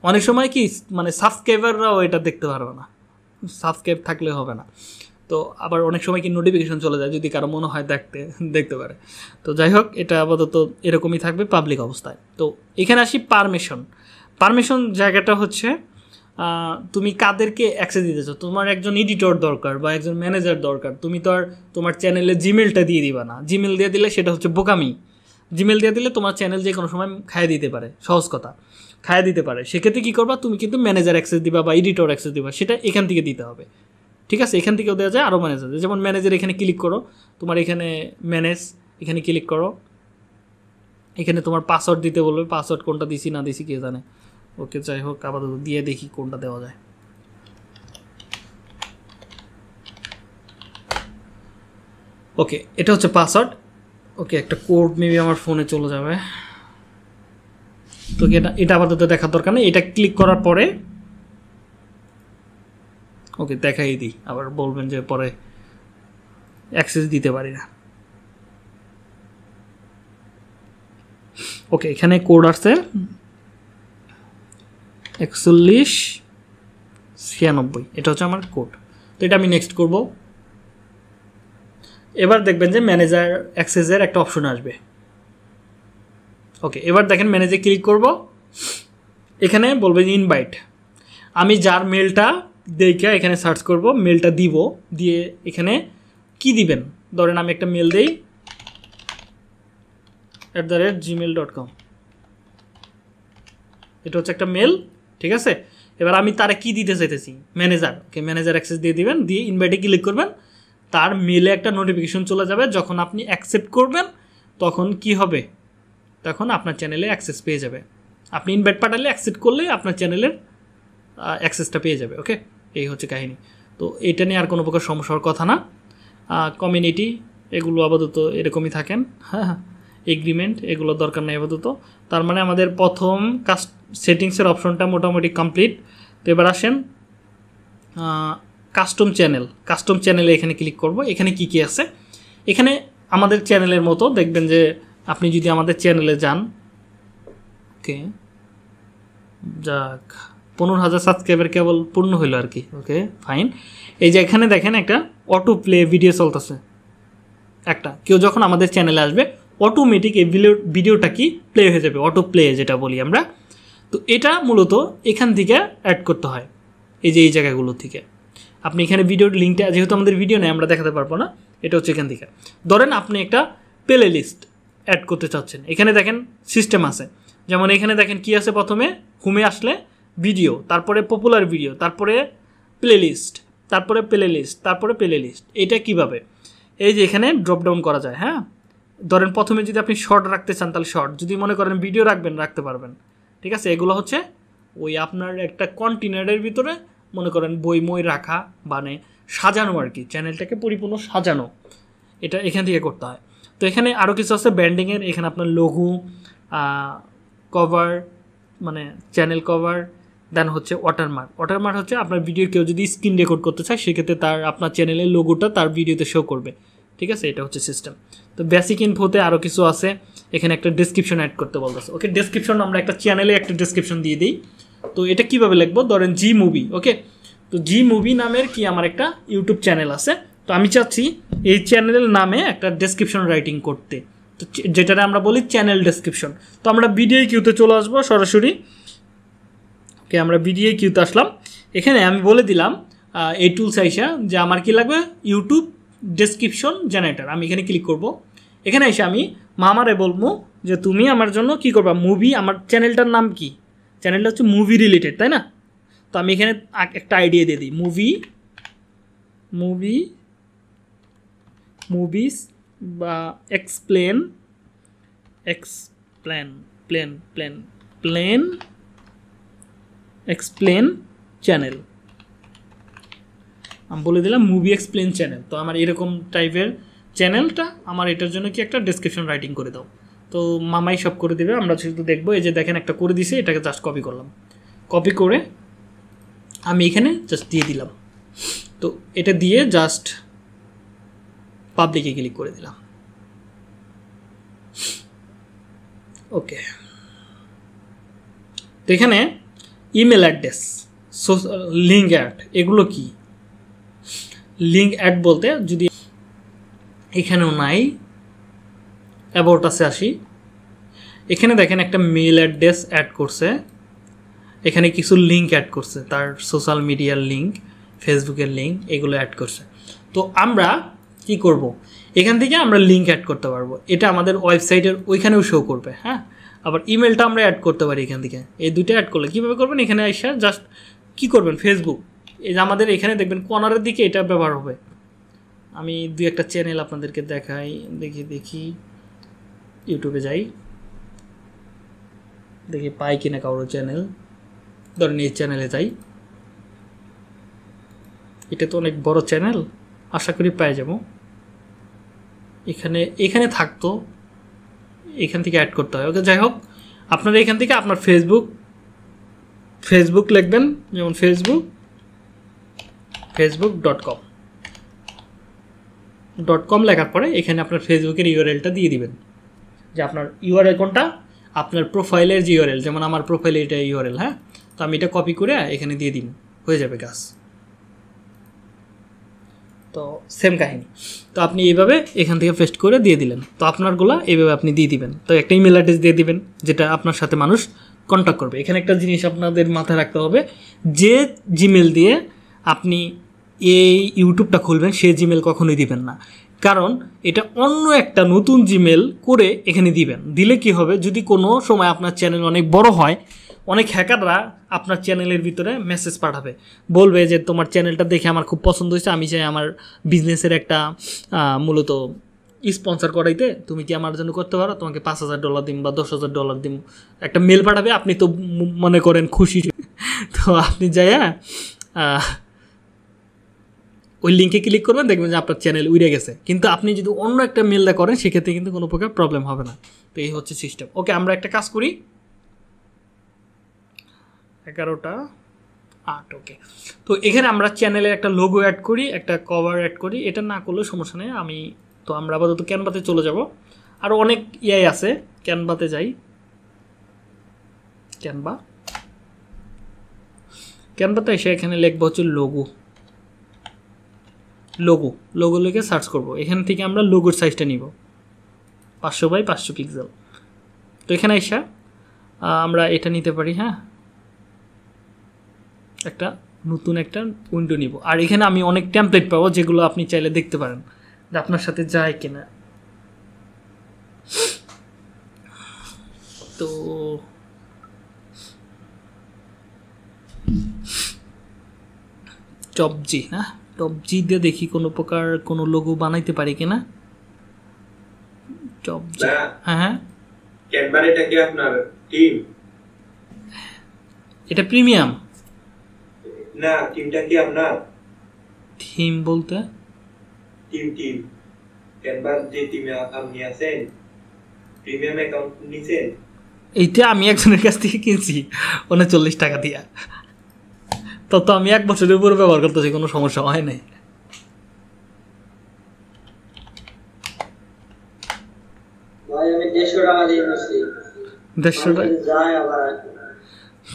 অনেক সময় কি মানে সাবস্ক্রাইবাররাও এটা দেখতে পারবে না, সাবস্ক্রাইব থাকলে হবে না। তো আবার অনেক সময় কি নোটিফিকেশন চলে যায়, যদি কারো মনে হয় দেখতে পারে। তো যাই হোক এটা আপাতত এরকমই থাকবে পাবলিক অবস্থায়। তো এখানে আসি পারমিশন জায়গাটা হচ্ছে তুমি কাদেরকে অ্যাক্সেস দিতে চাও। তোমার একজন এডিটর দরকার বা একজন ম্যানেজার দরকার, তুমি তো আর তোমার চ্যানেলে জিমেলটা দিয়ে দিবা না। জিমেল দিয়ে দিলে সেটা হচ্ছে বোকামি। জিমেল দিয়ে দিলে তোমার চ্যানেল যে কোনো সময় খাইয়ে দিতে পারে, সহজ কথা খাইয়ে দিতে পারে। সেক্ষেত্রে কী করবা, তুমি কিন্তু ম্যানেজার অ্যাক্সেস দিবা বা এডিটর অ্যাক্সেস দিবা, সেটা এখান থেকে দিতে হবে। ঠিক আছে, এখান থেকেও দেওয়া যায়, আরও ম্যানেজার। যেমন ম্যানেজার এখানে ক্লিক করো, তোমার এখানে ম্যানেজ, এখানে ক্লিক করো, এখানে তোমার পাসওয়ার্ড দিতে বলবে। পাসওয়ার্ড কোনটা দিছি না দিছি কে জানে। ওকে, যাই হোক, আপাতত দিয়ে দেখি কোনটা দেওয়া যায়। ওকে, এটা হচ্ছে পাসওয়ার্ড। ওকে, একটা কোড মেবি আমার ফোনে চলে যাবে, তো এটা আপাতত দেখার দরকার নেই। এটা ক্লিক করার পরে ওকে দেখাই দিই, আবার বলবেন যে পরে অ্যাক্সেস দিতে পারি না। ওকে, এখানে কোড আসছে 4196, এটা হচ্ছে আমার কোড। তো এটা আমি নেক্সট করব। এবার দেখবেন যে ম্যানেজার অ্যাক্সেসের একটা অপশন আসবে। ওকে, এবার দেখেন ম্যানেজে ক্লিক করব, এখানে বলবে ইনভাইট। আমি যার মেলটা দেখে এখানে সার্চ করব, মেলটা দিব, দিয়ে এখানে কি দিবেন, ধরেন আমি একটা মেল দেই @gmail.com, এটা হচ্ছে একটা মেল। ঠিক আছে, এবার আমি তারে কি দিতে চাইতেছি, ম্যানেজার। ওকে, ম্যানেজার অ্যাক্সেস দিয়ে দিবেন, দিয়ে ইনভাইটে ক্লিক করবেন, তার মেলে একটা নোটিফিকেশন চলে যাবে। যখন আপনি অ্যাকসেপ্ট করবেন তখন কি হবে, তখন আপনার চ্যানেলে অ্যাক্সেস পেয়ে যাবে। আপনি ইনভাইট পাঠালে অ্যাকসেপ্ট করলে আপনার চ্যানেলের অ্যাক্সেসটা পেয়ে যাবে। ওকে, এই হচ্ছে কাহিনী। তো এটা নিয়ে আর কোনো প্রকার সমস্যার কথা না। কমিউনিটি এগুলো আপাতত এরকমই থাকেন। হ্যাঁ, এগ্রিমেন্ট এগুলো দরকার নেই আপাতত। তার মানে আমাদের প্রথম সেটিংসের অপশনটা মোটামুটি কমপ্লিট। তো এবার আসেন কাস্টম চ্যানেল। কাস্টম চ্যানেলে এখানে ক্লিক করব। এখানে কি কি আছে, এখানে আমাদের চ্যানেলের মতো দেখবেন যে আপনি যদি আমাদের চ্যানেলে যান, ওকে, যাক 15,000 সাবস্ক্রাইবার কেবল পূর্ণ হইলো আর কি। ওকে, ফাইন। এই যে এখানে দেখেন একটা অটো প্লে ভিডিও চলতেছে একটা। কেউ যখন আমাদের চ্যানেলে আসবে অটোমেটিক এই ভিডিওটা কি প্লে হয়ে যাবে, অটো প্লে যেটা বলি আমরা। তো এটা মূলত এখান থেকে অ্যাড করতে হয়, এই যে এই জায়গাগুলো থেকে। আপনি এখানে ভিডিওর লিঙ্কটা, যেহেতু আমাদের ভিডিও নেই আমরা দেখাতে পারবো না, এটা হচ্ছে এখান থেকে। ধরেন আপনি একটা প্লে লিস্ট অ্যাড করতে চাচ্ছেন, এখানে দেখেন সিস্টেম আছে। যেমন এখানে দেখেন কি আছে, প্রথমে হোমে আসলে ভিডিও, তারপরে পপুলার ভিডিও, তারপরে প্লে লিস্ট, তারপরে প্লে লিস্ট, তারপরে প্লে লিস্ট। এটা কীভাবে, এই যে এখানে ড্রপডাউন করা যায়। হ্যাঁ, ধরেন প্রথমে যদি আপনি শর্ট রাখতে চান তাহলে শর্ট, যদি মনে করেন ভিডিও রাখবেন রাখতে পারবেন। ঠিক আছে, এগুলো হচ্ছে ওই আপনার একটা কন্টেনারের ভিতরে মনে করেন বই মই রাখা, মানে সাজানো আর কি, চ্যানেলটাকে পরিপূর্ণ সাজানো, এটা এখান থেকে করতে হয়। তো এখানে আরও কিছু আছে ব্র্যান্ডিংয়ের, এখানে আপনার লোগো, কভার মানে চ্যানেল কভার, দেন হচ্ছে ওয়াটারমার্ক। ওয়াটারমার্ক হচ্ছে আপনার ভিডিও কেউ যদি স্ক্রিন রেকর্ড করতে চায় সেক্ষেত্রে তার আপনার চ্যানেলের লোগোটা তার ভিডিওতে শো করবে। ঠিক আছে, এটা হচ্ছে সিস্টেম। তো বেসিক ইনফোতে আরও কিছু আছে, এখানে একটা ডেসক্রিপশন অ্যাড করতে বলতেছে। ওকে, ডেসক্রিপশন আমরা একটা চ্যানেলে একটা ডেসক্রিপশন দিয়ে দিই। তো এটা কীভাবে লিখবো, ধরেন জি মুভি। ওকে, তো জি মুভি নামের কি আমার একটা ইউটিউব চ্যানেল আছে, তো আমি চাচ্ছি এই চ্যানেলের নামে একটা ডেসক্রিপশন রাইটিং করতে, তো যেটা আমরা বলি চ্যানেল ডেসক্রিপশন। তো আমরা ভিডিও কিউতে চলে আসবো সরাসরি। ওকে, আমরা ভিডিও কিউতে আসলাম। এখানে আমি বলে দিলাম এই টুলস আইসা যে আমার কি লাগবে, ইউটিউব ডেসক্রিপশন জেনারেটর। আমি এখানে ক্লিক করব। এখানে এসে আমি মামারে বলবো যে তুমি আমার জন্য কি করবা, মুভি, আমার চ্যানেলটার নাম কি, চ্যানেলটা হচ্ছে মুভি রিলেটেড, তাই না? তো আমি এখানে একটা আইডিয়া দিয়ে দিই, মুভিস বা এক্সপ্লেন চ্যানেল। আমি বলে দিলাম মুভি এক্সপ্লেন চ্যানেল। তো আমার এরকম টাইপের চ্যানেলটা, আমার এটার জন্য কি একটা ডেসক্রিপশন রাইটিং করে দাও। তো মামাই সব করে দেবে, আমরা শুধু দেখবো। এই যে দেখেন একটা করে দিছে, এটাকে জাস্ট কপি করলাম, কপি করে আমি এখানে জাস্ট দিয়ে দিলাম। তো এটা দিয়ে জাস্ট পাবলিকে ক্লিক করে দিলাম। ওকে, তো এখানে ইমেল অ্যাড্রেস, লিঙ্ক অ্যাড, এগুলো কি লিঙ্ক অ্যাড বলতে, যদি এখানেও নাই, অ্যাবাউট আছে আসি, এখানে দেখেন একটা মেল অ্যাড্রেস অ্যাড করছে, এখানে কিছু লিঙ্ক অ্যাড করছে, তার সোশ্যাল মিডিয়ার লিঙ্ক, ফেসবুকের লিঙ্ক, এগুলো অ্যাড করছে। তো আমরা কি করব, এখান থেকে আমরা লিঙ্ক অ্যাড করতে পারবো, এটা আমাদের ওয়েবসাইটের ওইখানেও শো করবে। হ্যাঁ, আবার ইমেলটা আমরা অ্যাড করতে পারি এখান থেকে। এই দুটো অ্যাড করলে কীভাবে করবেন, এখানে এসে জাস্ট কী করবেন, ফেসবুক, এই যে আমাদের এখানে দেখবেন কর্নারের দিকে এটা ব্যবহার হবে। আমি দুই একটা চ্যানেল আপনাদেরকে দেখাই, দেখি ইউটিউবে যাই, দেখি পাই কিনা কারো চ্যানেল। ধরেন এই চ্যানেলে যাই, এটা তো অনেক বড় চ্যানেল, আশা করি পাই যাব। এখানে থাকতো, এখান থেকে অ্যাড করতে হয়। ওকে, যাই হোক, আপনারা এখান থেকে আপনার ফেসবুক লিখবেন, যেমন facebook.com লেখার পরে এখানে আপনার ফেসবুকের ইউআরএলটা দিয়ে দিবেন, যে আপনার ইউআরএল কোনটা, আপনার প্রোফাইলের যে ইউআরএল, যেমন আমার প্রোফাইলে এটা ইউআরএল। হ্যাঁ, তো আমি এটা কপি করে এখানে দিয়ে দিন, হয়ে যাবে কাজ। তো সেম কাহিনী, তো আপনি এইভাবে এখান থেকে পেস্ট করে দিয়ে দিলেন। তো আপনারগুলো এইভাবে আপনি দিয়ে দিবেন। তো একটা ইমেল অ্যাড্রেস দিয়ে দিবেন, যেটা আপনার সাথে মানুষ কন্ট্যাক্ট করবে। এখানে একটা জিনিস আপনাদের মাথায় রাখতে হবে, যে জিমেল দিয়ে আপনি এই ইউটিউবটা খুলবেন সেই জিমেল কখনোই দিবেন না, কারণ এটা অন্য একটা নতুন জিমেল করে এখানে দিবেন। দিলে কি হবে, যদি কোনো সময় আপনার চ্যানেল অনেক বড় হয়, অনেক হ্যাকাররা আপনার চ্যানেলের ভিতরে মেসেজ পাঠাবে, বলবে যে তোমার চ্যানেলটা দেখে আমার খুব পছন্দ হয়েছে, আমি চাই আমার বিজনেসের একটা মূলত স্পন্সর করাইতে, তুমি কি আমার জন্য করতে পারো, তোমাকে $5,000 দিন বা $10,000 দিন, একটা মেল পাঠাবে। আপনি তো মনে করেন খুশি, তো আপনি যাইয়া ওই লিঙ্কে ক্লিক করবেন, দেখবেন যে আপনার চ্যানেল উড়ে গেছে। কিন্তু আপনি যদি অন্য একটা মেলটা করেন, সেক্ষেত্রে কিন্তু কোনো প্রকার প্রবলেম হবে না। তো এই হচ্ছে সিস্টেম। ওকে, আমরা একটা কাজ করি, 11:08। ওকে, তো এখানে আমরা চ্যানেলের একটা লোগো অ্যাড করি, একটা কভার অ্যাড করি। এটা না করলেও সমস্যা নেই। তো আমরা আপাতত ক্যানভাতে চলে যাব। আরও অনেক ইয়াই আছে, ক্যানভাতে যাই। ক্যানভাতে এসে এখানে লিখবো হচ্ছে লোগো লিখে সার্চ করব। এখান থেকে আমরা লোগোর সাইজটা নিব 500x500 পিক্সেল। তো এখানে এসে আমরা এটা নিতে পারি। হ্যাঁ, নতুন একটা উইন্ডো নিব। আর এখানে আমি অনেক টেমপ্লেট পাবো, যেগুলো আপনি চাইলে দেখতে পারেন যে আপনার সাথে যায় কিনা। তো টপজি, হ্যাঁ, টপজি দিয়ে দেখি কোনো প্রকার কোনো লোগো বানাইতে পারি কিনা। টপজি, হ্যাঁ, ক্যানভার এটা কি আপনার টিম? এটা প্রিমিয়াম না, টিমটা কি আপনার? থিম বলতে টিম ক্যানভার যে টিমে আপনি আছেন, প্রিমিয়াম অ্যাকাউন্ট নিছেন? এইটা আমি একজনের কাছ থেকে কিনছি $39 দিয়া। তো আমি 1 বছরের উপরে ব্যবহার করতেছি, কোনো সমস্যা হয় নাই। ভাই আমি 150 টাকা দিয়ে নিছি। 150 টাকা যায় আবার?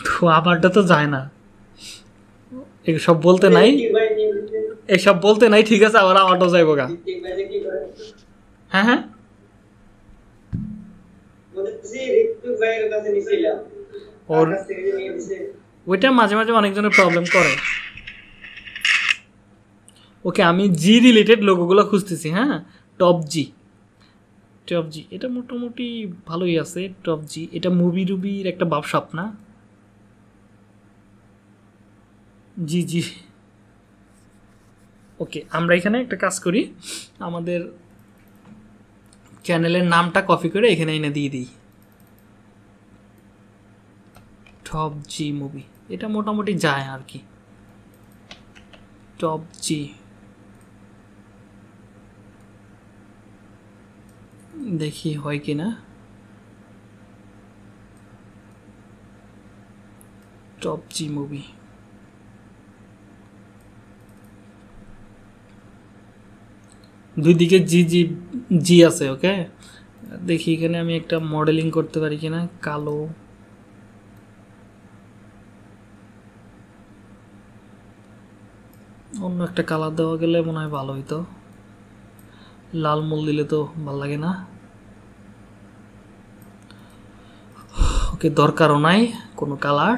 তো আমারটা তো যায় না, এসব বলতে নাই, এসব বলতে নাই। ঠিক আছে, আবার আমারটাও যাইব গা। হ্যাঁ হ্যাঁ, ওইটা মাঝে মাঝে অনেকজনের প্রবলেম করে। ওকে, আমি জি রিলেটেড লোগোগুলো খুঁজতেছি। হ্যাঁ, টপজি, এটা মোটামুটি ভালোই আছে। টপজি এটা মুভির একটা ব্যবসা না? জি। ওকে, আমরা এখানে একটা কাজ করি, আমাদের চ্যানেলের নামটা কপি করে এখানে এনে দিয়ে দিই, টপজি মুভি। এটা মোটামুটি যায় আর কি। টপজি দেখি হয় কি না। টপজি মুভি, দুই দিকে জি আছে। ওকে, দেখি এখানে আমি একটা মডেলিং করতে পারি কিনা। কালো, অন্য একটা কালার দেওয়া গেলে মনে হয় ভালো হইতো। লাল মূল দিলে তো ভালো লাগে না। ওকে, দরকারও নাই কোনো কালার।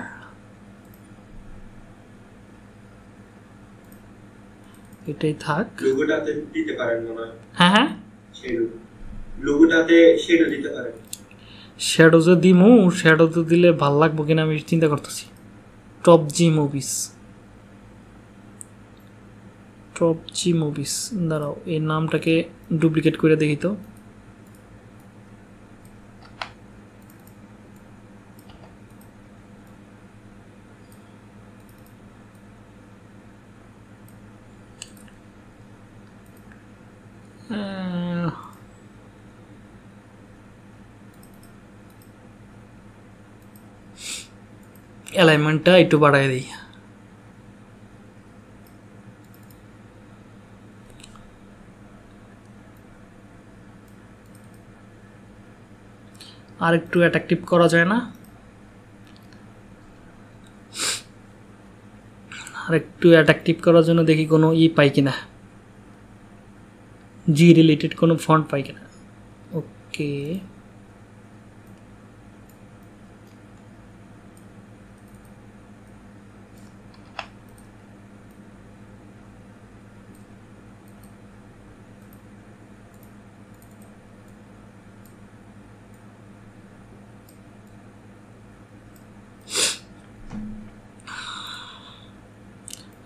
এটাই থাক। লোগোটাতে দিতে পারেন মনে হয়। হ্যাঁ হ্যাঁ, শ্যাডো লোগোটাতে শ্যাডো দিতে পারেন। শ্যাডো যে দিমু, শ্যাডো তো দিলে ভাল লাগবো কিনা আমি চিন্তা করতেছি। টপ জি মুভিস, টপ জি মুভিস, দাঁড়াও এই নামটাকে ডুপ্লিকেট করে দেখি তো। অ্যালাইনমেন্টটা একটু বাড়াই দিই। আর একটু অ্যাট্রাকটিভ করা যায় না? আর একটু অ্যাট্রাকটিভ করার জন্য দেখি কোনো পাই কিনা, জি রিলেটেড কোনো ফন্ট পাই কিনা। ওকে,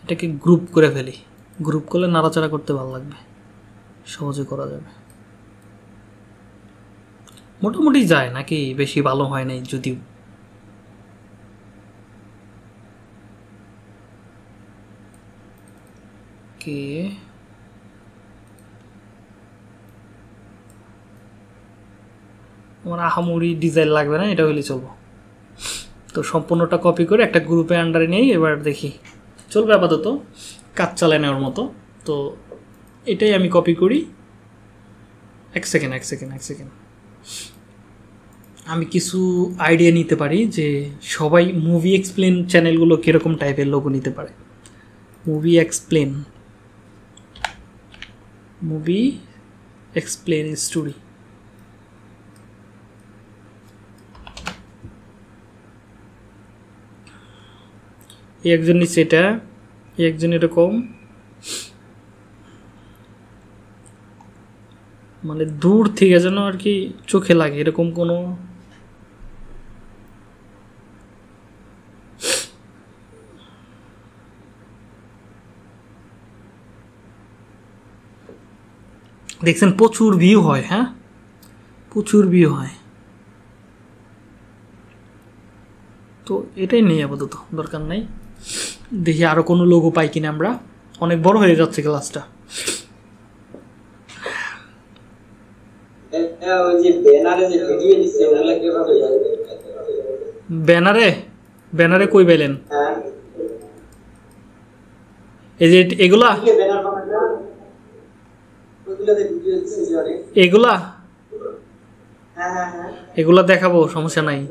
এটাকে গ্রুপ করে ফেলি। গ্রুপ করলে নাড়াচাড়া করতে ভালো লাগবে, সহজে করা যাবে। মোটামুটি যায় নাকি, বেশি ভালো হয় নাই যদিও। কে আমার আহামরি ডিজাইন লাগবে না, এটা হলে চলবো। তো সম্পূর্ণটা কপি করে একটা গ্রুপে আন্ডারে নিয়ে এবার দেখি চলবে আপাতত কাজ চালায় নেওয়ার মতো। তো এটাই আমি কপি করি। এক সেকেন্ড আমি কিছু আইডিয়া নিতে পারি যে সবাই মুভি এক্সপ্লেন চ্যানেলগুলো কীরকম টাইপের লোগো নিতে পারে। মুভি এক্সপ্লেন স্টোরি, একজন নিচে এটা, একজন এরকম, মানে দূর থেকে যেন আর কি চোখে লাগে এরকম কোনো দেখছেন প্রচুর ভিউ হয়। হ্যাঁ, প্রচুর ভিউ হয়। তো এটাই নেই আপাতত, দরকার নাই। দেখি আরো কোনো লোগো পাই কিনা আমরা। অনেক বড় হয়ে যাচ্ছে ক্লাসটা। ব্যানারে কই পেলেন? এই যে এগুলা এগুলা দেখাবো, সমস্যা নাই,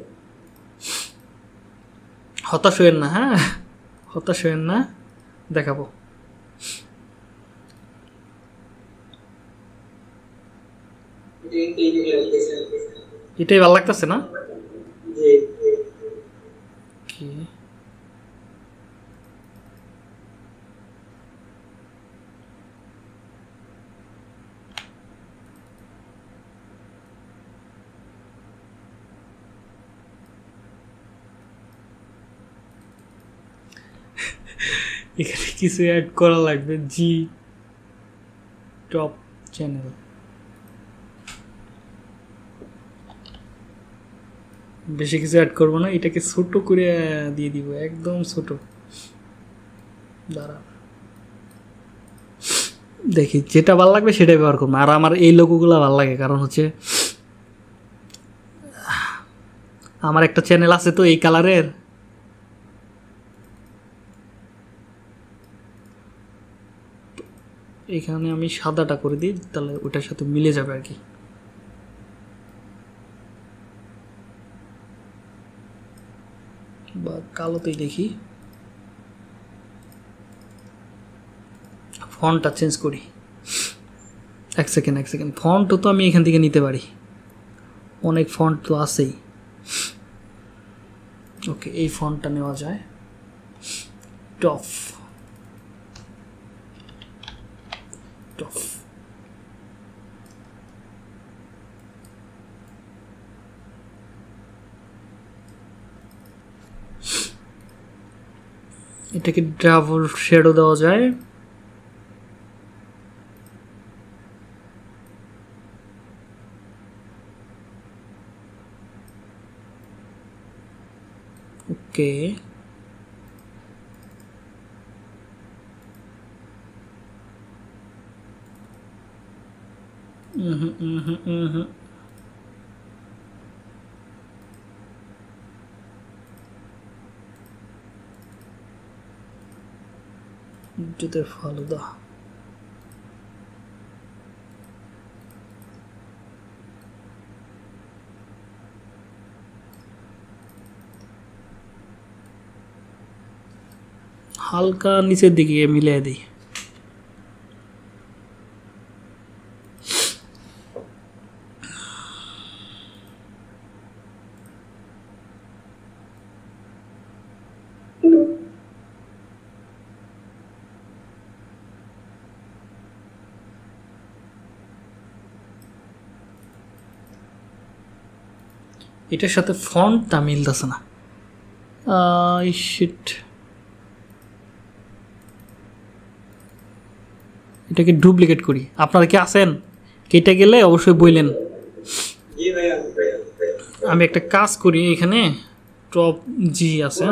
হতাশ হইেন না। হ্যাঁ, হতাশ হইেন না, দেখাবো। এটাই ভালো লাগতেছে না? এখানে কিছু অ্যাড করা লাগবে। জি টপ চ্যানেল, বেশি কিছু অ্যাড করবো না, এটাকে ছোট করে দিয়ে দিব, একদম ছোট। দাঁড়া দেখি যেটা ভালো লাগবে সেটাই ব্যবহার করবো। আর আমার এই লোগোগুলো ভালো লাগে, কারণ হচ্ছে আমার একটা চ্যানেল আছে তো এই কালারের, এখানে আমি সাদাটা করে দিই, তাহলে ওটার সাথে মিলে যাবে আর কি। বা কালোতেই দেখি, ফন্টটা চেঞ্জ করি। এক সেকেন্ড ফন্টও তো আমি এখান থেকে নিতে পারি, অনেক ফন্ট তো আছেই। ওকে, এই ফন্টটা নেওয়া যায়। Top of. এটাকে ডাবল শ্যাডো দেওয়া যায়। ওকে, দুধের ফালুদা। হালকা নিচের দিকে মিলিয়ে দিই। এটার সাথে ফন্টটা মিলতেছে না। শিট, এটাকে ডুপ্লিকেট করি। আপনারা কি আছেন? কেটে গেলে অবশ্যই বললেন। আমি একটা কাজ করি, এখানে টপ জি আছে।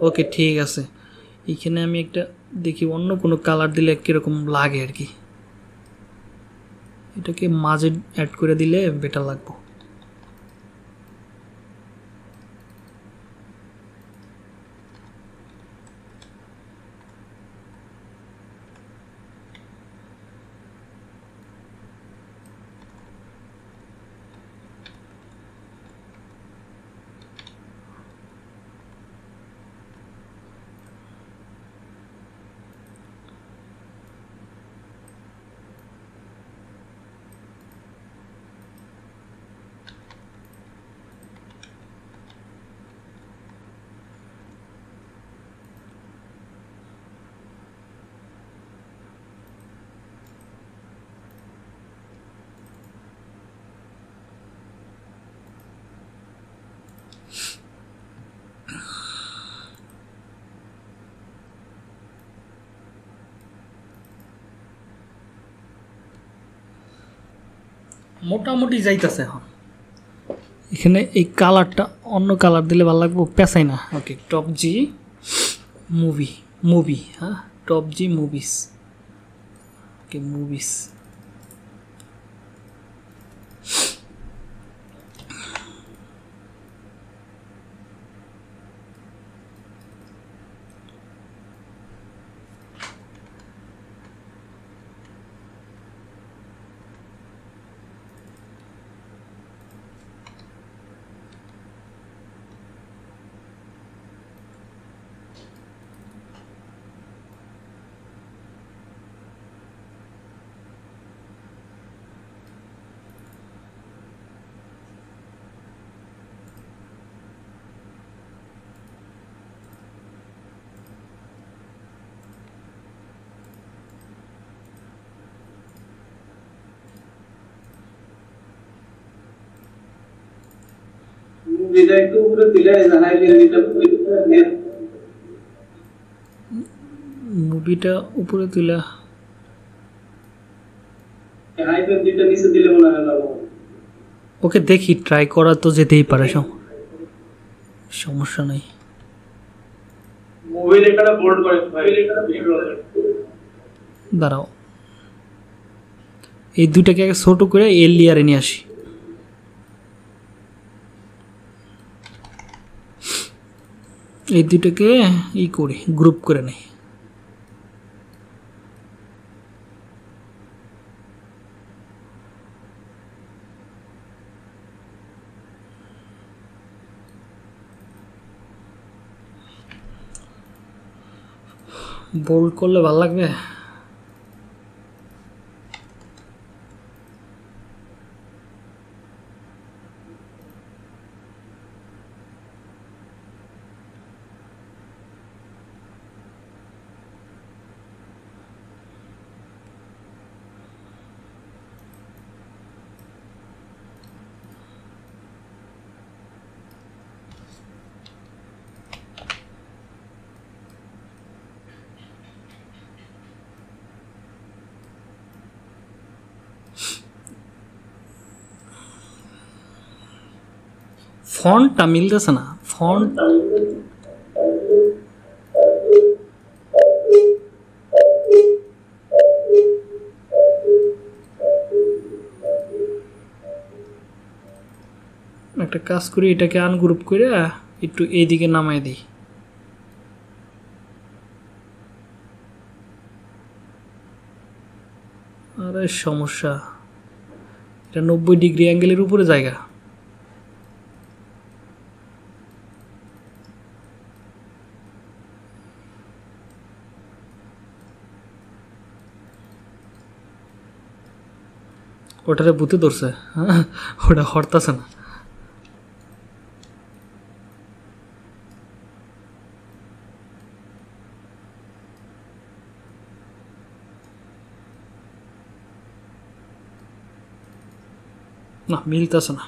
ওকে ঠিক আছে, এখানে আমি একটা দেখি অন্য কোনো কালার দিলে কীরকম লাগে আর কি। এটাকে মাঝে অ্যাড করে দিলে বেটার লাগবে। মোটামুটি যাইতেছে এখন। এখানে এই কালারটা অন্য কালার দিলে ভালো লাগবে, পেঁচাই না। ওকে, টপ জি মুভি, হ্যাঁ টপ জি মুভিস। ওকে মুভিস, মুভিটা উপরে তুলে ওকে দেখি, ট্রাই করা তো যেতেই পারে, সমস্যা নেই। দাঁড়াও, এই দুইটাকে আগে ছোট করে এল লেয়ারে নিয়ে আসি। এই দুইটাকে করি, গ্রুপ করে নেই। বোল্ড করলে ভালো লাগবে। ফন্টটা মিলতেছে না, ফন্ট একটা কাজ করি, এটাকে আনগ্রুপ করে একটু এইদিকে নামাই দিই। আরে সমস্যা, এটা 90 ডিগ্রি অ্যাঙ্গেলের উপরে জায়গা। ওটারে বুতে ধরছে, হ্যাঁ ওটা হরতাছে না। না মিলতেছে না।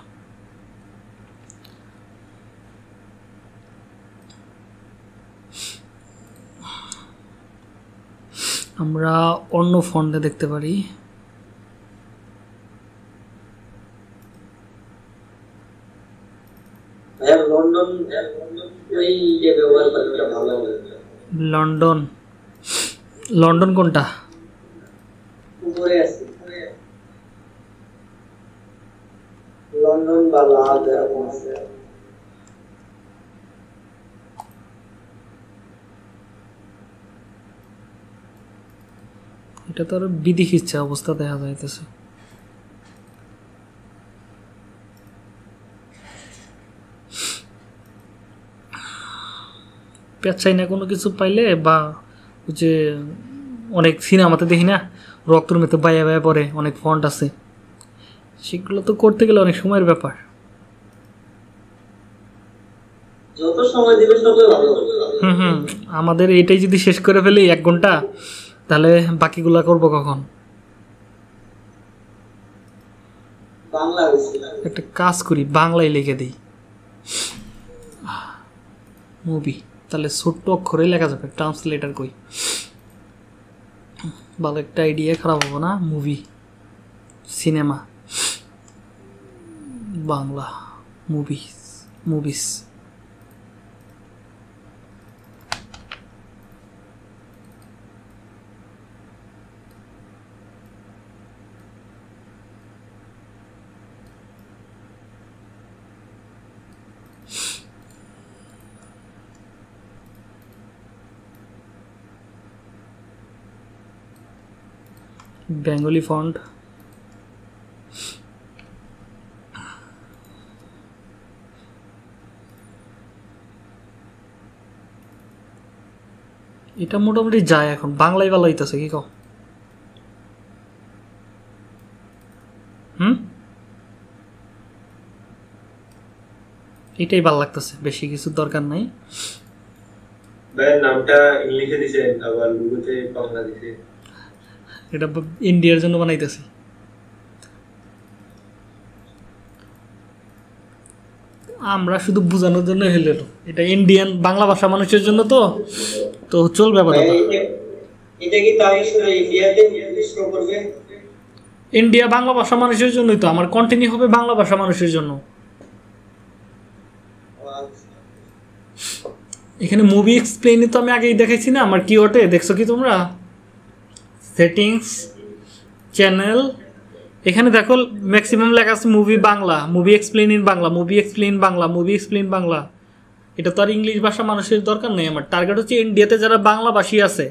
আমরা অন্য ফন্টে দেখতে পারি। লন্ডন, লন্ডন কোনটা? লন্ডন বা লাভ এরকম আছে। এটা তো আরো বিদেশি ইচ্ছা অবস্থা দেখা যাইতেছে। পেঁচাই না কোনো কিছু পাইলে, বা যে অনেক সিনেমাতে দেখি না রক্তর মধ্যে বাইয়া বাইয়া পড়ে, অনেক ফন্ট আছে, সেগুলো তো করতে গেলে অনেক সময়ের ব্যাপার। যত সময় দিবে ততই ভালো। আমাদের এইটাই যদি শেষ করে ফেলি 1 ঘন্টা, তাহলে বাকিগুলা করবো কখন? একটা কাজ করি, বাংলায় লিখে দিই মুভি, তাহলে ছোট্ট অক্ষরে লেখা যাবে। ট্রান্সলেটার কই, ভালো একটা আইডিয়া, খারাপ হবো না। Movie, cinema, Bangla, movies, movies. Bengali font, এটা মোটামুটি যায় এখন। বাংলায় ভালো হইতেছে কি কও? এটাই ভালো লাগতেছে, বেশি কিছু দরকার নাই। ভাই নামটা ইংলিশে দিছেন, আবার লোগোতে বাংলা দিছে। এটা ইন্ডিয়ার জন্য বানাইতেছি। আমরা শুধু বোঝানোর জন্য হইলো, এটা ইন্ডিয়ান বাংলা ভাষা মানুষের জন্য, তো তো চলবে আপাতত। এটা কি তাই শুনে ইন্ডিয়াতে নির্দিষ্ট করবে? ইন্ডিয়া বাংলা ভাষা মানুষের জন্যই তো, আমার কন্টিনিউ হবে বাংলা ভাষা মানুষের জন্য। এখানে মুভি এক্সপ্লেইনে তো আমি আগেই দেখাইছি না আমার কিওয়ার্ডে, দেখছো কি তোমরা? সেটিংস, চ্যানেল, এখানে দেখো ম্যাক্সিমাম লেখা আছে movie Bangla, movie explain in Bangla, movie explain Bangla, movie explain Bangla. এটা তো আর ইংলিশ ভাষা মানুষের দরকার নেই, আমার টার্গেট হচ্ছে ইন্ডিয়াতে যারা বাংলাভাষী আছে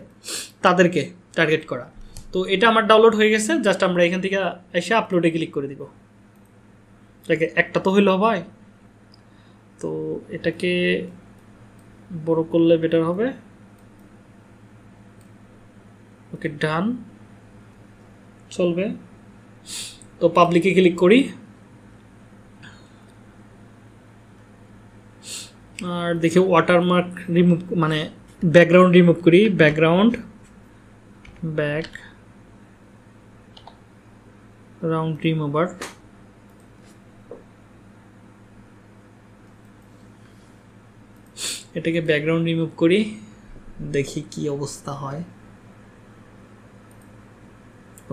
তাদেরকে টার্গেট করা। তো এটা আমার ডাউনলোড হয়ে গেছে, জাস্ট আমরা এখান থেকে এসে আপলোডে ক্লিক করে দিব। দেখে একটা তো হইলো ভাই, তো এটাকে বড় করলে বেটার হবে। ওকে ডান, চলবে। তো পাবলিকে ক্লিক করি, আর দেখি ওয়াটারমার্ক রিমুভ, মানে ব্যাকগ্রাউন্ড রিমুভ করি। ব্যাকগ্রাউন্ড, ব্যাকগ্রাউন্ড রিমুভার, এটাকে ব্যাকগ্রাউন্ড রিমুভ করি, দেখি কি অবস্থা হয়।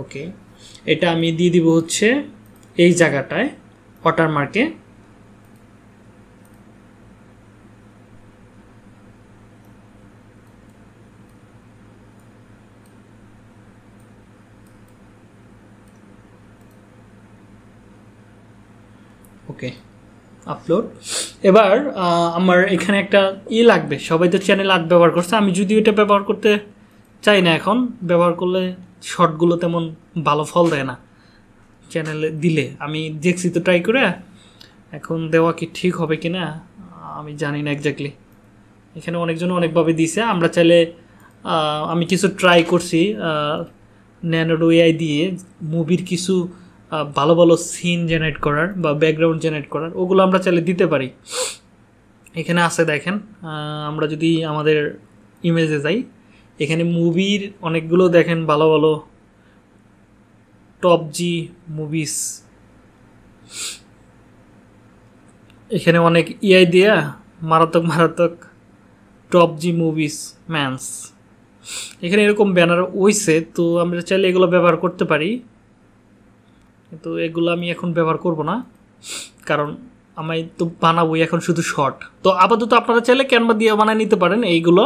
ওকে, এটা আমি দিয়ে দিব হচ্ছে এই জায়গাটায় ওয়াটারমার্কে। ওকে, আপলোড। এবার আমার এখানে একটা লাগবে, সবাই তো চ্যানেল আর্ট ব্যবহার করছে, আমি যদি এটা ব্যবহার করতে চাই না, এখন ব্যবহার করলে শর্টগুলো তেমন ভালো ফল দেয় না চ্যানেলে দিলে। আমি দেখছি তো ট্রাই করে, এখন দেওয়া কি ঠিক হবে কি না আমি জানি না এক্স্যাক্টলি। এখানে অনেকজন অনেকভাবে দিছে, আমরা চাইলে আমি কিছু ট্রাই করছি ন্যানোডো এআই দিয়ে মুভির কিছু ভালো ভালো সিন জেনারেট করার বা ব্যাকগ্রাউন্ড জেনারেট করার, ওগুলো আমরা চাইলে দিতে পারি। এখানে আছে দেখেন, আমরা যদি আমাদের ইমেজে যাই, এখানে মুভির অনেকগুলো দেখেন ভালো ভালো টপ জি মুভিস, এখানে অনেক ইআই দিয়া মারাত্মক মারাত্মক টপ জি মুভিস ম্যানস, এখানে এরকম ব্যানার হইছে। তো আমরা চাইলে এগুলো ব্যবহার করতে পারি, কিন্তু এগুলো আমি এখন ব্যবহার করব না, কারণ আমি তো বানাবোই এখন শুধু শর্ট। তো আপাতত আপনারা চাইলে ক্যানভা দিয়ে বানিয়ে নিতে পারেন এইগুলো।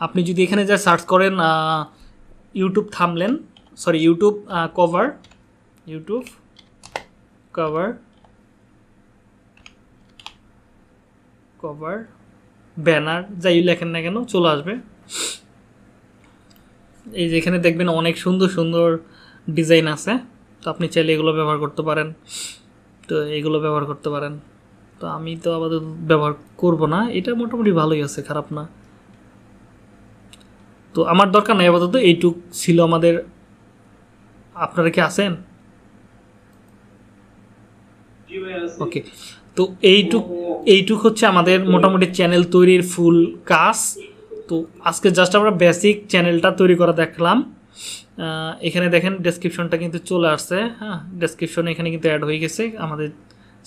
আপনি যদি এখানে যা সার্চ করেন YouTube thumbnail, sorry YouTube cover, YouTube cover, cover banner যাই লেখেন না কেন চলে আসবে। এই যে এখানে দেখবেন অনেক সুন্দর সুন্দর ডিজাইন আছে, তো আপনি চাইলে এগুলো ব্যবহার করতে পারেন। তো এগুলো ব্যবহার করতে পারেন, তো আমি তো আপাতত ব্যবহার করব না, এটা মোটামুটি ভালোই আছে, খারাপ না। তো আমার দরকার নাই আপাতত, এইটুক ছিল আমাদের। আপনারা কি আছেন? ওকে, তো এইটুক হচ্ছে আমাদের মোটামুটি চ্যানেল তৈরির ফুল কাজ। তো আজকে জাস্ট আমরা বেসিক চ্যানেলটা তৈরি করা দেখলাম। এখানে দেখেন ডেসক্রিপশনটা কিন্তু চলে আসছে, হ্যাঁ ডেসক্রিপশন এখানে কিন্তু অ্যাড হয়ে গেছে আমাদের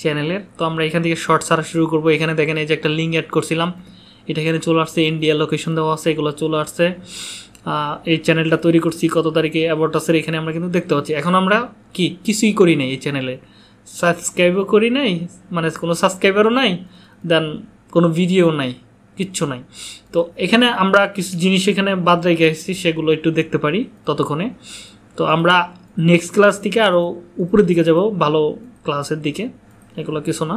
চ্যানেলের। তো আমরা এখান থেকে শর্ট ছাড়া শুরু করবো। এখানে দেখেন এই যে একটা লিঙ্ক অ্যাড করছিলাম, এটা এখানে চলে আসছে, ইন্ডিয়া লোকেশন দেওয়া আছে, এগুলো চলে আসছে। এই চ্যানেলটা তৈরি করছি কত তারিখে, অ্যাবাউটাসের এখানে আমরা কিন্তু দেখতে পাচ্ছি। এখন আমরা কিছুই করি নাই এই চ্যানেলে, সাবস্ক্রাইবও করি নাই, মানে কোনো সাবস্ক্রাইবারও নাই, দেন কোনো ভিডিও নাই, কিচ্ছু নাই। তো এখানে আমরা কিছু জিনিস এখানে বাদ রেখে এসেছি, সেগুলো একটু দেখতে পারি ততক্ষণে। তো আমরা নেক্সট ক্লাস থেকে আরও উপরের দিকে যাব, ভালো ক্লাসের দিকে, এগুলো কিছু না।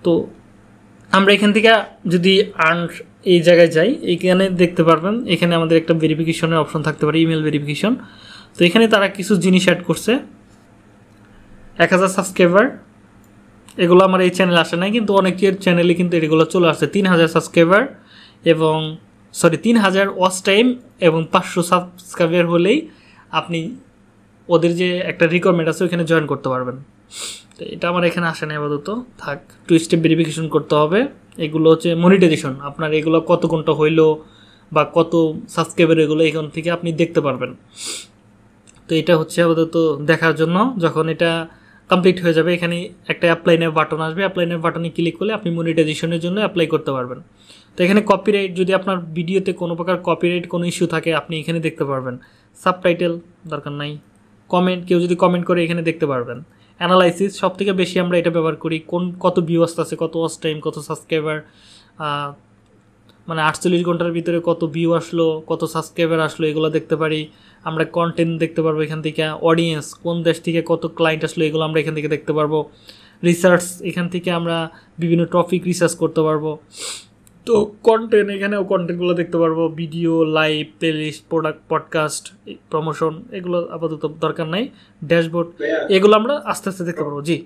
তো আমরা এখান থেকে যদি এই জায়গায় যাই, এখানে দেখতে পারবেন এখানে আমাদের একটা ভেরিফিকেশনের অপশন থাকতে পারে, ইমেল ভেরিফিকেশন। তো এখানে তারা কিছু জিনিস অ্যাড করছে, 1000 সাবস্ক্রাইবার, এগুলো আমার এই চ্যানেলে আসে নাই, কিন্তু অনেকের চ্যানেলে কিন্তু এগুলো চলে আসছে। 3000 সাবস্ক্রাইবার এবং 3000 ওয়াচ টাইম এবং 500 সাবস্ক্রাইবার হলেই আপনি ওদের যে একটা রিকোয়ারমেন্ট আছে ওইখানে জয়েন করতে পারবেন। তো এটা আমার এখানে আসে না আপাতত, থাক। 2 স্টেপ ভেরিফিকেশন করতে হবে। এগুলো হচ্ছে মনিটাইজেশন, আপনার এগুলো কত কোনটা হইলো বা কত সাবস্ক্রাইবার, এগুলো এখান থেকে আপনি দেখতে পারবেন। তো এটা হচ্ছে আপাতত দেখার জন্য। যখন এটা কমপ্লিট হয়ে যাবে, এখানে একটা অ্যাপ্লাইনের বাটন আসবে, অ্যাপ্লাইনের বাটনে ক্লিক করলে আপনি মনিটাইজেশনের জন্য অ্যাপ্লাই করতে পারবেন। তো এখানে কপিরাইট, যদি আপনার ভিডিওতে কোনো প্রকার কপিরাইট কোনো ইস্যু থাকে আপনি এখানে দেখতে পারবেন। সাবটাইটেল দরকার নাই, কমেন্ট, কেউ যদি কমেন্ট করে এখানে দেখতে পারবেন। অ্যানালাইসিস সব থেকে বেশি আমরা এটা ব্যবহার করি, কত ভিউ আসতেছে, কত ওয়াচ টাইম, কত সাবস্ক্রাইবার, মানে 48 ঘন্টার ভিতরে কত ভিউ আসলো, কত সাবস্ক্রাইবার আসলো, এগুলো দেখতে পারি। আমরা কন্টেন্ট দেখতে পারবো এখান থেকে, অডিয়েন্স কোন দেশ থেকে কত ক্লায়েন্ট আসলো, এগুলো আমরা এখান থেকে দেখতে পারবো। রিসার্চ, এখান থেকে আমরা বিভিন্ন টপিক রিসার্চ করতে পারবো। তো কন্টেন্ট, এখানেও কন্টেন্টগুলো দেখতে পারবো, video, live, playlist, product, podcast, promotion, এগুলো আপাতত দরকার নাই। ড্যাশবোর্ড, এগুলো আমরা আস্তে আস্তে দেখতে পারবো। জি।